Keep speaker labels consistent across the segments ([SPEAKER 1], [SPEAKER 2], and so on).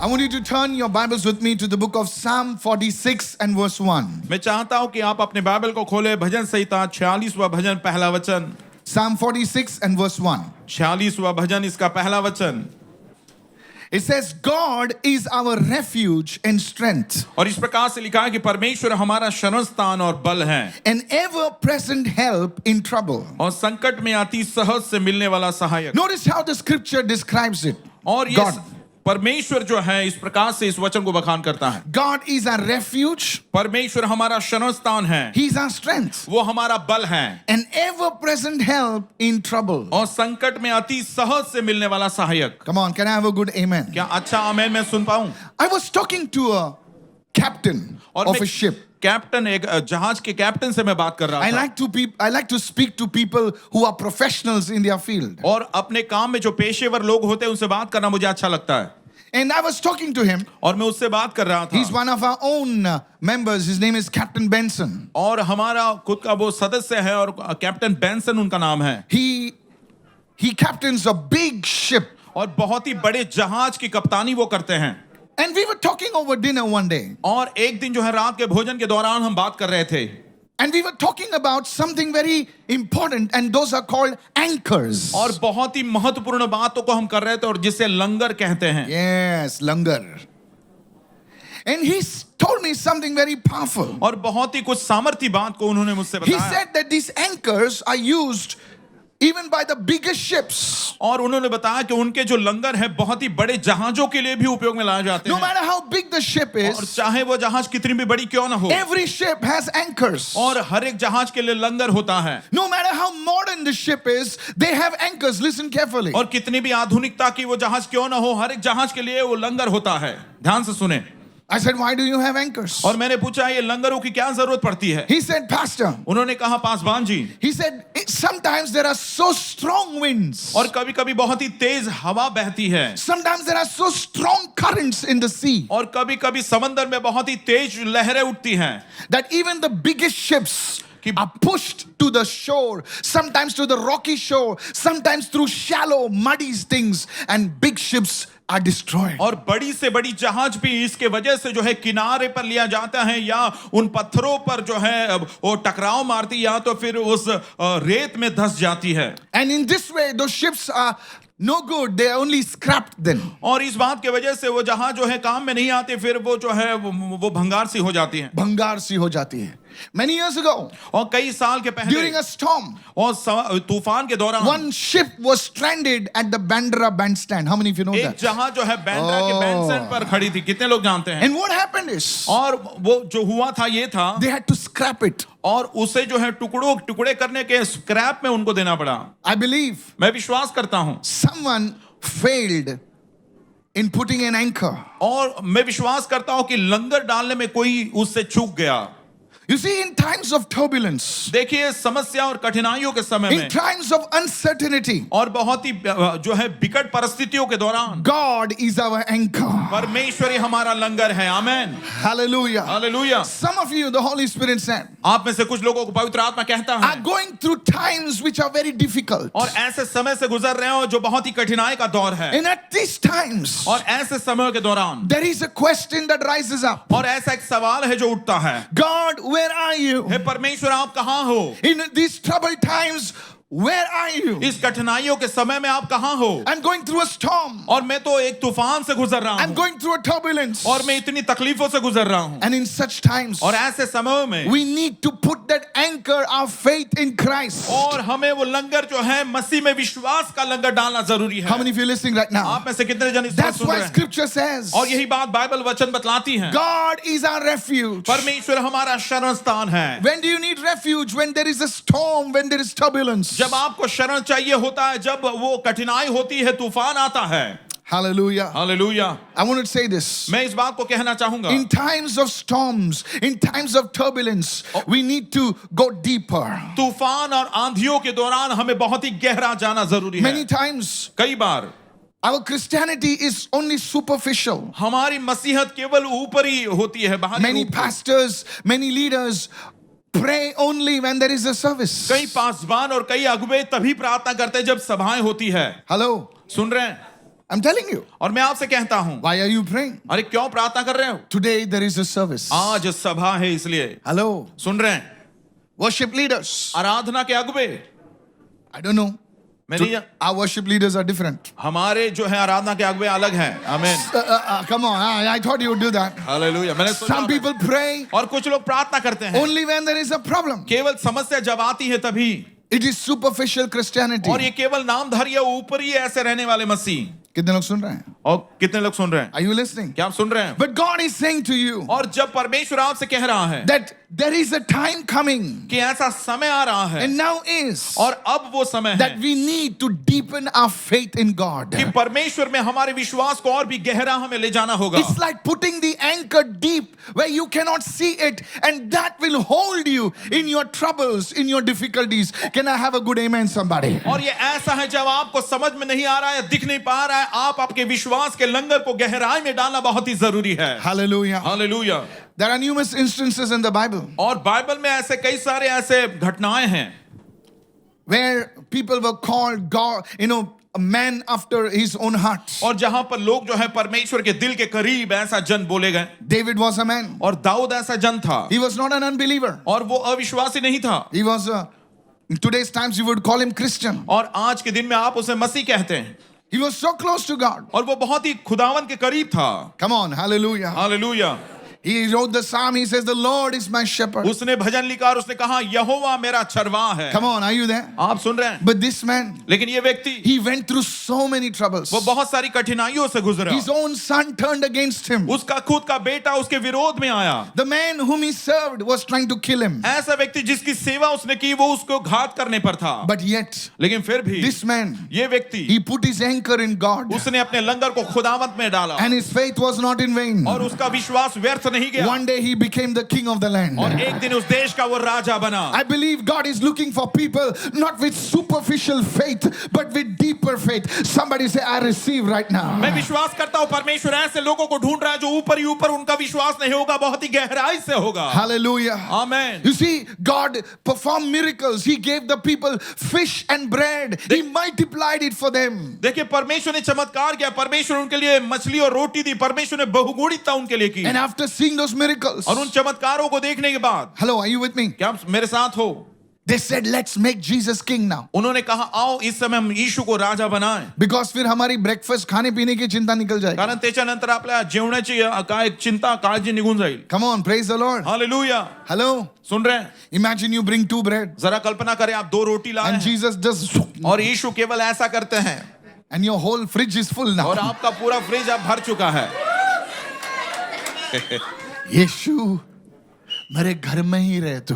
[SPEAKER 1] I want you to turn your Bibles with me to the book of Psalm 46 and verse 1.
[SPEAKER 2] मैं चाहता हूं कि आप अपने बाइबल को खोले भजन संहिता 46वां भजन पहला वचन।
[SPEAKER 1] Psalm 46 and verse 1.
[SPEAKER 2] 46वां भजन इसका पहला वचन।
[SPEAKER 1] It says, God is our refuge and strength,
[SPEAKER 2] और इस प्रकार से लिखा है कि परमेश्वर हमारा शरण स्थान और बल है,
[SPEAKER 1] an ever-present help in trouble.
[SPEAKER 2] और संकट में अति सहज से मिलने वाला सहायक।
[SPEAKER 1] Notice how the scripture describes it.
[SPEAKER 2] और ये
[SPEAKER 1] God.
[SPEAKER 2] परमेश्वर जो है इस प्रकार से इस वचन को बखान करता है।
[SPEAKER 1] God is our refuge.
[SPEAKER 2] परमेश्वर हमारा शरण स्थान है,
[SPEAKER 1] He is our strength,
[SPEAKER 2] वो हमारा बल है,
[SPEAKER 1] an ever-present help in trouble.
[SPEAKER 2] और संकट में अति सहज से मिलने वाला सहायक।
[SPEAKER 1] Come on, can I have a good amen?
[SPEAKER 2] क्या अच्छा आमेन मैं सुन पाऊं?
[SPEAKER 1] I was talking to a captain
[SPEAKER 2] और
[SPEAKER 1] of
[SPEAKER 2] मैं
[SPEAKER 1] a ship.
[SPEAKER 2] कैप्टन, एक जहाज के कैप्टन से मैं बात कर रहा
[SPEAKER 1] I
[SPEAKER 2] था।
[SPEAKER 1] like to speak to people who are professionals in their field.
[SPEAKER 2] और अपने काम में जो पेशेवर लोग होते हैं उनसे बात करना मुझे अच्छा लगता है।
[SPEAKER 1] And I was talking to him.
[SPEAKER 2] और मैं उससे बात कर रहा
[SPEAKER 1] He's
[SPEAKER 2] था,
[SPEAKER 1] one of our own members. His name is Captain Benson.
[SPEAKER 2] और हमारा खुद का वो सदस्य है और कैप्टन बेंसन उनका नाम है।
[SPEAKER 1] He captains a big ship.
[SPEAKER 2] और बहुत ही बड़े जहाज की कप्तानी वो करते हैं।
[SPEAKER 1] And we were talking over dinner one day.
[SPEAKER 2] और एक दिन जो है रात के भोजन के दौरान हम बात कर रहे थे,
[SPEAKER 1] And we were talking about something very important, and those are called anchors.
[SPEAKER 2] और बहुत ही महत्वपूर्ण बातों को हम कर रहे थे और जिसे लंगर कहते हैं।
[SPEAKER 1] Yes, langar. And he told me something very powerful.
[SPEAKER 2] और बहुत ही कुछ सामर्थी बात को उन्होंने मुझसे
[SPEAKER 1] He
[SPEAKER 2] बताया।
[SPEAKER 1] said that these anchors are used even by the biggest ships.
[SPEAKER 2] और उन्होंने बताया कि उनके जो लंगर है बहुत ही बड़े जहाजों के लिए भी उपयोग में लाए जाते
[SPEAKER 1] No
[SPEAKER 2] हैं।
[SPEAKER 1] matter how big the ship
[SPEAKER 2] और
[SPEAKER 1] is,
[SPEAKER 2] चाहे वो जहाज कितनी भी बड़ी क्यों ना हो,
[SPEAKER 1] every ship has anchors.
[SPEAKER 2] और हर एक जहाज के लिए लंगर होता है।
[SPEAKER 1] No matter how modern the ship is, they have anchors. Listen carefully.
[SPEAKER 2] और कितनी भी आधुनिकता की वो जहाज क्यों ना हो, हर एक जहाज के लिए वो लंगर होता है। ध्यान से सुने।
[SPEAKER 1] I said, why do you have anchors?
[SPEAKER 2] और मैंने पूछा ये लंगरों की क्या जरूरत पड़ती है?
[SPEAKER 1] He said, Pastor,
[SPEAKER 2] उन्होंने कहा Paswan ji,
[SPEAKER 1] he said, sometimes there are so strong winds.
[SPEAKER 2] और कभी-कभी बहुत ही तेज हवा बहती है,
[SPEAKER 1] Sometimes there are so strong currents in the sea
[SPEAKER 2] और कभी-कभी समंदर में बहुत ही तेज लहरें उठती हैं,
[SPEAKER 1] that even the biggest ships are pushed to the shore, sometimes to the rocky shore, sometimes through shallow, muddy things, and big ships are destroyed.
[SPEAKER 2] और बड़ी से बड़ी जहाज भी इसके वजह से जो है किनारे पर लिया जाता है, या उन पत्थरों पर जो है वो टकराव मारती, या तो फिर उस रेत में धंस जाती है।
[SPEAKER 1] And in this way, those ships are no good. They are only scrapped then.
[SPEAKER 2] और इस बात की वजह से वो जहाज जो है काम में नहीं आते, फिर वो जो है वो भंगार सी हो जाती है।
[SPEAKER 1] भंगार सी हो जाती है. Many years ago,
[SPEAKER 2] और कई साल के
[SPEAKER 1] during
[SPEAKER 2] पहले
[SPEAKER 1] a storm,
[SPEAKER 2] और तूफान के दौरान
[SPEAKER 1] one ship was stranded at the Bandra bandstand. How many of you know
[SPEAKER 2] एक
[SPEAKER 1] that?
[SPEAKER 2] जहाज जो है बैंड्रा के
[SPEAKER 1] Oh.
[SPEAKER 2] बैंडस्टैंड पर खड़ी थी। कितने लोग जानते हैं?
[SPEAKER 1] And what happened is,
[SPEAKER 2] और वो जो हुआ था ये था,
[SPEAKER 1] they had to scrap it.
[SPEAKER 2] और उसे जो है टुकड़े करने के स्क्रैप में उनको देना पड़ा।
[SPEAKER 1] I believe
[SPEAKER 2] मैं विश्वास करता हूं,
[SPEAKER 1] someone failed in putting an anchor.
[SPEAKER 2] और मैं विश्वास करता हूं कि लंगर डालने में कोई उससे चूक गया।
[SPEAKER 1] You see, in times of turbulence,
[SPEAKER 2] देखिए समस्या और कठिनाइयों के समय
[SPEAKER 1] in
[SPEAKER 2] में
[SPEAKER 1] times of uncertainty,
[SPEAKER 2] और बहुत ही जो है विकट परिस्थितियों के दौरान
[SPEAKER 1] God is our anchor.
[SPEAKER 2] परमेश्वर ही हमारा लंगर है। आमेन,
[SPEAKER 1] Hallelujah.
[SPEAKER 2] Hallelujah.
[SPEAKER 1] Some of you, the Holy Spirit said,
[SPEAKER 2] आप में से कुछ लोगों को पवित्र आत्मा कहता
[SPEAKER 1] are
[SPEAKER 2] है
[SPEAKER 1] going through times which are very difficult.
[SPEAKER 2] और ऐसे समय से गुजर रहे हो जो बहुत ही कठिनाई का दौर है,
[SPEAKER 1] And at these times,
[SPEAKER 2] और ऐसे समय के दौरान
[SPEAKER 1] there is a question that rises up.
[SPEAKER 2] और ऐसा एक सवाल है जो उठता है,
[SPEAKER 1] God, where are you?
[SPEAKER 2] हे परमेश्वर आप कहाँ हो?
[SPEAKER 1] In these troubled times, where are you?
[SPEAKER 2] इस कठिनाइयों के समय में आप कहाँ हो?
[SPEAKER 1] I'm going through a storm.
[SPEAKER 2] और मैं तो एक तूफान से गुजर रहा
[SPEAKER 1] I'm
[SPEAKER 2] हूँ,
[SPEAKER 1] going through a turbulence.
[SPEAKER 2] और मैं इतनी तकलीफों से गुजर रहा हूँ।
[SPEAKER 1] And in such times,
[SPEAKER 2] और ऐसे समयों में
[SPEAKER 1] we need to put that anchor of faith in Christ.
[SPEAKER 2] और हमें वो लंगर जो है मसीह में विश्वास का लंगर डालना जरूरी
[SPEAKER 1] How
[SPEAKER 2] है।
[SPEAKER 1] many of you are listening right now?
[SPEAKER 2] आप में से कितने जन इस बात
[SPEAKER 1] That's
[SPEAKER 2] सुन
[SPEAKER 1] why
[SPEAKER 2] रहे हैं?
[SPEAKER 1] scripture says,
[SPEAKER 2] और यही बात बाइबल वचन बतलाती है,
[SPEAKER 1] God is our refuge.
[SPEAKER 2] परमेश्वर हमारा शरण स्थान है।
[SPEAKER 1] When do you need refuge? When there is a storm, when there is turbulence.
[SPEAKER 2] जब आपको शरण चाहिए होता है, जब वो कठिनाई होती है, तूफान आता है।
[SPEAKER 1] Hallelujah.
[SPEAKER 2] Hallelujah.
[SPEAKER 1] I want to say this.
[SPEAKER 2] मैं इस बात को कहना चाहूंगा,
[SPEAKER 1] In times of storms, in times of turbulence, we need to go deeper.
[SPEAKER 2] तूफान और आंधियों के दौरान हमें बहुत ही गहरा जाना जरूरी है।
[SPEAKER 1] Many times,
[SPEAKER 2] कई बार
[SPEAKER 1] our Christianity is only superficial.
[SPEAKER 2] हमारी मसीहत केवल ऊपरी होती है, बाहरी
[SPEAKER 1] Many
[SPEAKER 2] रूप में।
[SPEAKER 1] pastors, many leaders pray only when there is a service.
[SPEAKER 2] कई पासवान और कई अगुवे तभी प्रार्थना करते हैं जब सभाएं होती है।
[SPEAKER 1] Hello.
[SPEAKER 2] सुन रहे हैं?
[SPEAKER 1] I'm telling you.
[SPEAKER 2] और मैं आपसे कहता हूं,
[SPEAKER 1] Why are you praying?
[SPEAKER 2] अरे क्यों प्रार्थना कर रहे हो?
[SPEAKER 1] Today there is a service.
[SPEAKER 2] आज सभा है इसलिए।
[SPEAKER 1] Hello.
[SPEAKER 2] सुन रहे हैं?
[SPEAKER 1] Worship leaders.
[SPEAKER 2] आराधना के अगुवे,
[SPEAKER 1] I don't know.
[SPEAKER 2] मैं नहीं,
[SPEAKER 1] Our worship leaders are different.
[SPEAKER 2] हमारे जो है आराधना के अगुवे अलग हैं। आमीन।
[SPEAKER 1] Come on. I thought you would do that.
[SPEAKER 2] Hallelujah. मैंने
[SPEAKER 1] Some
[SPEAKER 2] सोचा,
[SPEAKER 1] people pray
[SPEAKER 2] और कुछ लोग प्रार्थना करते हैं
[SPEAKER 1] only when there is a problem.
[SPEAKER 2] केवल समस्या जब आती है तभी,
[SPEAKER 1] It is superficial Christianity.
[SPEAKER 2] और ये केवल नामधारी या ऊपरी ऐसे रहने वाले मसीह।
[SPEAKER 1] कितने लोग सुन रहे हैं?
[SPEAKER 2] और कितने लोग सुन रहे हैं?
[SPEAKER 1] Are you listening?
[SPEAKER 2] क्या आप सुन रहे हैं?
[SPEAKER 1] But God is saying to you
[SPEAKER 2] और जब परमेश्वर आपसे कह रहा है
[SPEAKER 1] that there is a time coming,
[SPEAKER 2] कि ऐसा समय आ रहा है,
[SPEAKER 1] and now is,
[SPEAKER 2] और अब वो समय
[SPEAKER 1] that
[SPEAKER 2] है
[SPEAKER 1] we need to deepen our faith in God.
[SPEAKER 2] कि परमेश्वर में हमारे विश्वास को और भी गहरा हमें ले जाना होगा।
[SPEAKER 1] It's like putting the anchor deep where you cannot see it, and that will hold you in your troubles, in your difficulties. Can I have a good amen, somebody?
[SPEAKER 2] और ये ऐसा है जब आपको समझ में नहीं आ रहा है, दिख नहीं पा रहा है, आप आपके विश्वास के लंगर को गहराई में डालना बहुत ही जरूरी है।
[SPEAKER 1] Hallelujah.
[SPEAKER 2] Hallelujah.
[SPEAKER 1] There are numerous instances in the Bible
[SPEAKER 2] और बाइबल में ऐसे कई सारे ऐसे घटनाएं हैं
[SPEAKER 1] where people were called God, a man after his own heart.
[SPEAKER 2] और जहां पर लोग जो है परमेश्वर के दिल के करीब ऐसा जन बोले गए।
[SPEAKER 1] David was a man.
[SPEAKER 2] और दाऊद ऐसा जन था,
[SPEAKER 1] He was not an unbeliever.
[SPEAKER 2] और वो अविश्वासी नहीं था,
[SPEAKER 1] He was, in today's times, you would call him Christian.
[SPEAKER 2] और आज के दिन में आप उसे मसीह कहते हैं।
[SPEAKER 1] He was so close to God.
[SPEAKER 2] और वो बहुत ही खुदावन के करीब था।
[SPEAKER 1] Come on, hallelujah.
[SPEAKER 2] Hallelujah.
[SPEAKER 1] He wrote the psalm. He says, the Lord is my shepherd.
[SPEAKER 2] उसने भजन लिखा और उसने कहा यहोवा मेरा चरवाह है।
[SPEAKER 1] Come on, are you there?
[SPEAKER 2] आप सुन रहे हैं?
[SPEAKER 1] But this man,
[SPEAKER 2] लेकिन ये व्यक्ति,
[SPEAKER 1] he went through so many troubles.
[SPEAKER 2] वो बहुत सारी कठिनाइयों से गुजरा।
[SPEAKER 1] His own son turned against him.
[SPEAKER 2] उसका खुद का बेटा उसके विरोध में आया।
[SPEAKER 1] The man whom he served was trying to kill him.
[SPEAKER 2] ऐसा व्यक्ति जिसकी सेवा उसने की वो उसको घात करने पर था।
[SPEAKER 1] But yet,
[SPEAKER 2] लेकिन फिर भी
[SPEAKER 1] this man,
[SPEAKER 2] ये व्यक्ति,
[SPEAKER 1] he put his anchor in God.
[SPEAKER 2] उसने अपने लंगर को खुदावंत में डाला
[SPEAKER 1] And his faith was not in vain.
[SPEAKER 2] और उसका विश्वास व्यर्थ नहीं गया।
[SPEAKER 1] One day he became the king of the land.
[SPEAKER 2] और एक दिन उस देश का वो राजा बना।
[SPEAKER 1] I believe God is looking for people not with superficial faith but with deeper faith. Somebody say, I receive right now.
[SPEAKER 2] मैं विश्वास करता हूँ परमेश्वर ऐसे लोगों को ढूंढ रहा है जो ऊपर ही ऊपर उनका विश्वास नहीं होगा, बहुत ही गहराई से होगा।
[SPEAKER 1] Hallelujah.
[SPEAKER 2] Amen.
[SPEAKER 1] You see, God performed miracles. He gave the people fish and bread. He multiplied it for them.
[SPEAKER 2] देखिए परमेश्वर ने चमत्कार किया, परमेश्वर उनके लिए मछली और रोटी दी, परमेश्वर ने बहुगुणितता उनके लिए की।
[SPEAKER 1] And after seeing those miracles,
[SPEAKER 2] और उन चमत्कारों को देखने के बाद,
[SPEAKER 1] hello, are you with me?
[SPEAKER 2] क्या आप मेरे साथ हो?
[SPEAKER 1] They said, let's make Jesus king now.
[SPEAKER 2] उन्होंने कहा आओ इस समय हम यीशु को राजा बनाएं,
[SPEAKER 1] Because फिर हमारी ब्रेकफास्ट खाने पीने की चिंता निकल जाएगी.
[SPEAKER 2] कारण त्याच्यानंतर आपल्या जेवणाची काय चिंता काळजी निघून जाईल।
[SPEAKER 1] Come on, praise the Lord.
[SPEAKER 2] Hallelujah.
[SPEAKER 1] Hello.
[SPEAKER 2] सुन रहे हैं?
[SPEAKER 1] Imagine you bring 2 bread
[SPEAKER 2] जरा कल्पना करें आप 2 रोटी लाए
[SPEAKER 1] and
[SPEAKER 2] हैं
[SPEAKER 1] Jesus just,
[SPEAKER 2] और यीशु केवल ऐसा करते हैं
[SPEAKER 1] and your whole fridge is full now.
[SPEAKER 2] और आपका पूरा फ्रिज अब भर चुका है।
[SPEAKER 1] यीशु मेरे घर में ही रहे तू,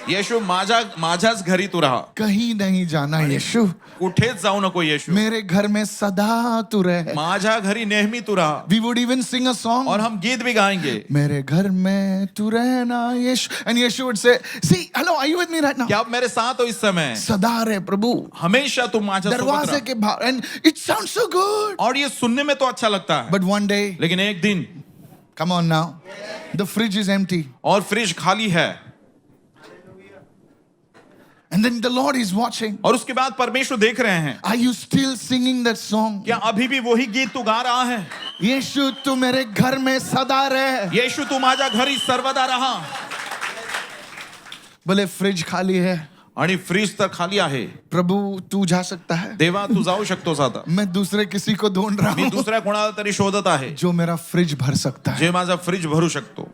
[SPEAKER 2] येशू माझ्याच घरी तू राहा,
[SPEAKER 1] कहीं नहीं जाना यीशु,
[SPEAKER 2] कुठेच जाऊ नको येशू,
[SPEAKER 1] मेरे घर में सदा तू रहे.
[SPEAKER 2] माझ्या घरी नेहमी तू राहा.
[SPEAKER 1] We would even sing a song.
[SPEAKER 2] और हम गीत भी गाएंगे,
[SPEAKER 1] मेरे घर में तू रहना यीशु. And Yeshua would say, see, hello, are you with me right now?
[SPEAKER 2] क्या आप मेरे साथ हो इस समय?
[SPEAKER 1] सदा रहे प्रभु,
[SPEAKER 2] हमेशा तुम माझ्या सोबत
[SPEAKER 1] दरवाजे
[SPEAKER 2] रहा.
[SPEAKER 1] के बाहर. And it sounds so good.
[SPEAKER 2] और ये सुनने में तो अच्छा लगता है,
[SPEAKER 1] But one day,
[SPEAKER 2] लेकिन एक दिन
[SPEAKER 1] come on now, the fridge is empty.
[SPEAKER 2] और फ्रिज खाली है.
[SPEAKER 1] And then the Lord is watching.
[SPEAKER 2] और उसके बाद परमेश्वर देख रहे हैं,
[SPEAKER 1] Are you still singing that song?
[SPEAKER 2] क्या अभी भी वही गीत तू गा रहा है?
[SPEAKER 1] यीशु तू मेरे घर में सदा रहे.
[SPEAKER 2] येशू तू माझ्या घरी सर्वदा रहा.
[SPEAKER 1] बोले फ्रिज खाली है,
[SPEAKER 2] आणि फ्रीज तर खाली आहे.
[SPEAKER 1] प्रभु तू जा सकता है,
[SPEAKER 2] देवा तू जाऊ शकतोस आता.
[SPEAKER 1] मैं दूसरे किसी को ढूंढ रहा
[SPEAKER 2] मी
[SPEAKER 1] हूँ
[SPEAKER 2] दुसऱ्या कोणाला तरी शोधत आहे
[SPEAKER 1] जो मेरा फ्रिज भर सकता है.
[SPEAKER 2] जे माझा फ्रिज भरू शकतो.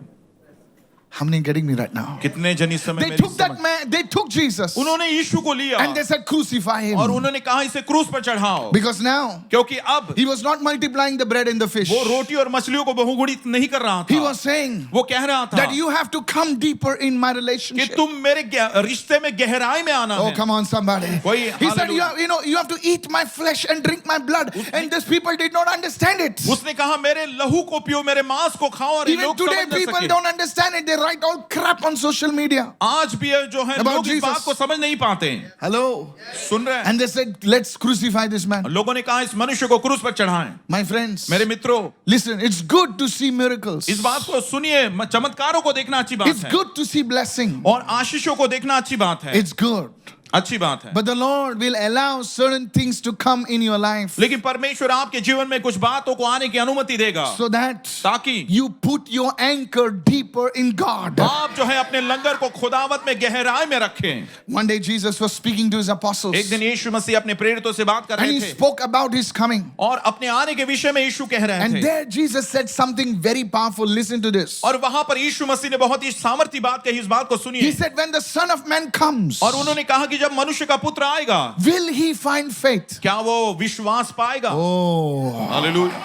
[SPEAKER 1] How many getting me right now?
[SPEAKER 2] कितने जन इस समय
[SPEAKER 1] They
[SPEAKER 2] मेरी
[SPEAKER 1] took that
[SPEAKER 2] समझ,
[SPEAKER 1] man, they took Jesus
[SPEAKER 2] उन्होंने यीशु को लिया
[SPEAKER 1] and they said crucify him.
[SPEAKER 2] और उन्होंने कहा इसे क्रूस पर चढ़ाओ,
[SPEAKER 1] Because now
[SPEAKER 2] क्योंकि अब
[SPEAKER 1] he was not multiplying the bread and the fish.
[SPEAKER 2] वो रोटी और मछलियों को बहुगुणित नहीं कर रहा
[SPEAKER 1] He
[SPEAKER 2] था.
[SPEAKER 1] was saying
[SPEAKER 2] वो कह रहा था
[SPEAKER 1] that you have to come deeper in my
[SPEAKER 2] कि
[SPEAKER 1] relationship.
[SPEAKER 2] तुम मेरे रिश्ते में गहराई में आना
[SPEAKER 1] Oh,
[SPEAKER 2] है.
[SPEAKER 1] come on, somebody.
[SPEAKER 2] कोई
[SPEAKER 1] He said,
[SPEAKER 2] hallelujah.
[SPEAKER 1] you have to eat my flesh and drink my blood. And these people did not understand it.
[SPEAKER 2] उसने कहा मेरे लहू को पियो, मेरे मांस को खाओ. और ये
[SPEAKER 1] Even
[SPEAKER 2] लोग
[SPEAKER 1] today,
[SPEAKER 2] समझ न
[SPEAKER 1] people
[SPEAKER 2] सके.
[SPEAKER 1] don't understand it. They write all crap on social media.
[SPEAKER 2] आज भी ये जो है
[SPEAKER 1] About
[SPEAKER 2] लोग इस
[SPEAKER 1] Jesus.
[SPEAKER 2] बात को समझ नहीं पाते.
[SPEAKER 1] Hello.
[SPEAKER 2] सुन रहे हैं?
[SPEAKER 1] And they said, let's crucify this man.
[SPEAKER 2] लोगों ने कहा इस मनुष्य को क्रूस पर चढ़ाएं.
[SPEAKER 1] My friends,
[SPEAKER 2] मेरे मित्रों,
[SPEAKER 1] listen, it's good to see miracles.
[SPEAKER 2] इस बात को सुनिए, चमत्कारों को देखना अच्छी बात
[SPEAKER 1] It's
[SPEAKER 2] है
[SPEAKER 1] good to see blessing.
[SPEAKER 2] और आशीषों को देखना अच्छी बात है.
[SPEAKER 1] It's good.
[SPEAKER 2] अच्छी बात है,
[SPEAKER 1] But the Lord will allow certain things to come in your life
[SPEAKER 2] लेकिन परमेश्वर आपके जीवन में कुछ बातों को आने की अनुमति देगा
[SPEAKER 1] so that
[SPEAKER 2] ताकि
[SPEAKER 1] you put your anchor deeper in God.
[SPEAKER 2] आप जो है अपने लंगर को खुदावत में गहराई में रखें।
[SPEAKER 1] One day Jesus was speaking to his apostles
[SPEAKER 2] एक दिन यीशु मसीह अपने प्रेरितों से बात कर
[SPEAKER 1] and he
[SPEAKER 2] रहे थे
[SPEAKER 1] spoke about his coming.
[SPEAKER 2] और अपने आने के विषय में यीशु कह रहे
[SPEAKER 1] And
[SPEAKER 2] थे,
[SPEAKER 1] there Jesus said something very powerful. Listen to this.
[SPEAKER 2] और वहां पर यीशु मसीह ने बहुत ही सामर्थी बात कही। इस बात को
[SPEAKER 1] He
[SPEAKER 2] सुनिए।
[SPEAKER 1] said, when the Son of Man comes,
[SPEAKER 2] और उन्होंने कहा कि जब मनुष्य का पुत्र आएगा
[SPEAKER 1] will he find faith?
[SPEAKER 2] क्या वो विश्वास पाएगा?
[SPEAKER 1] Oh.
[SPEAKER 2] हालेलुया।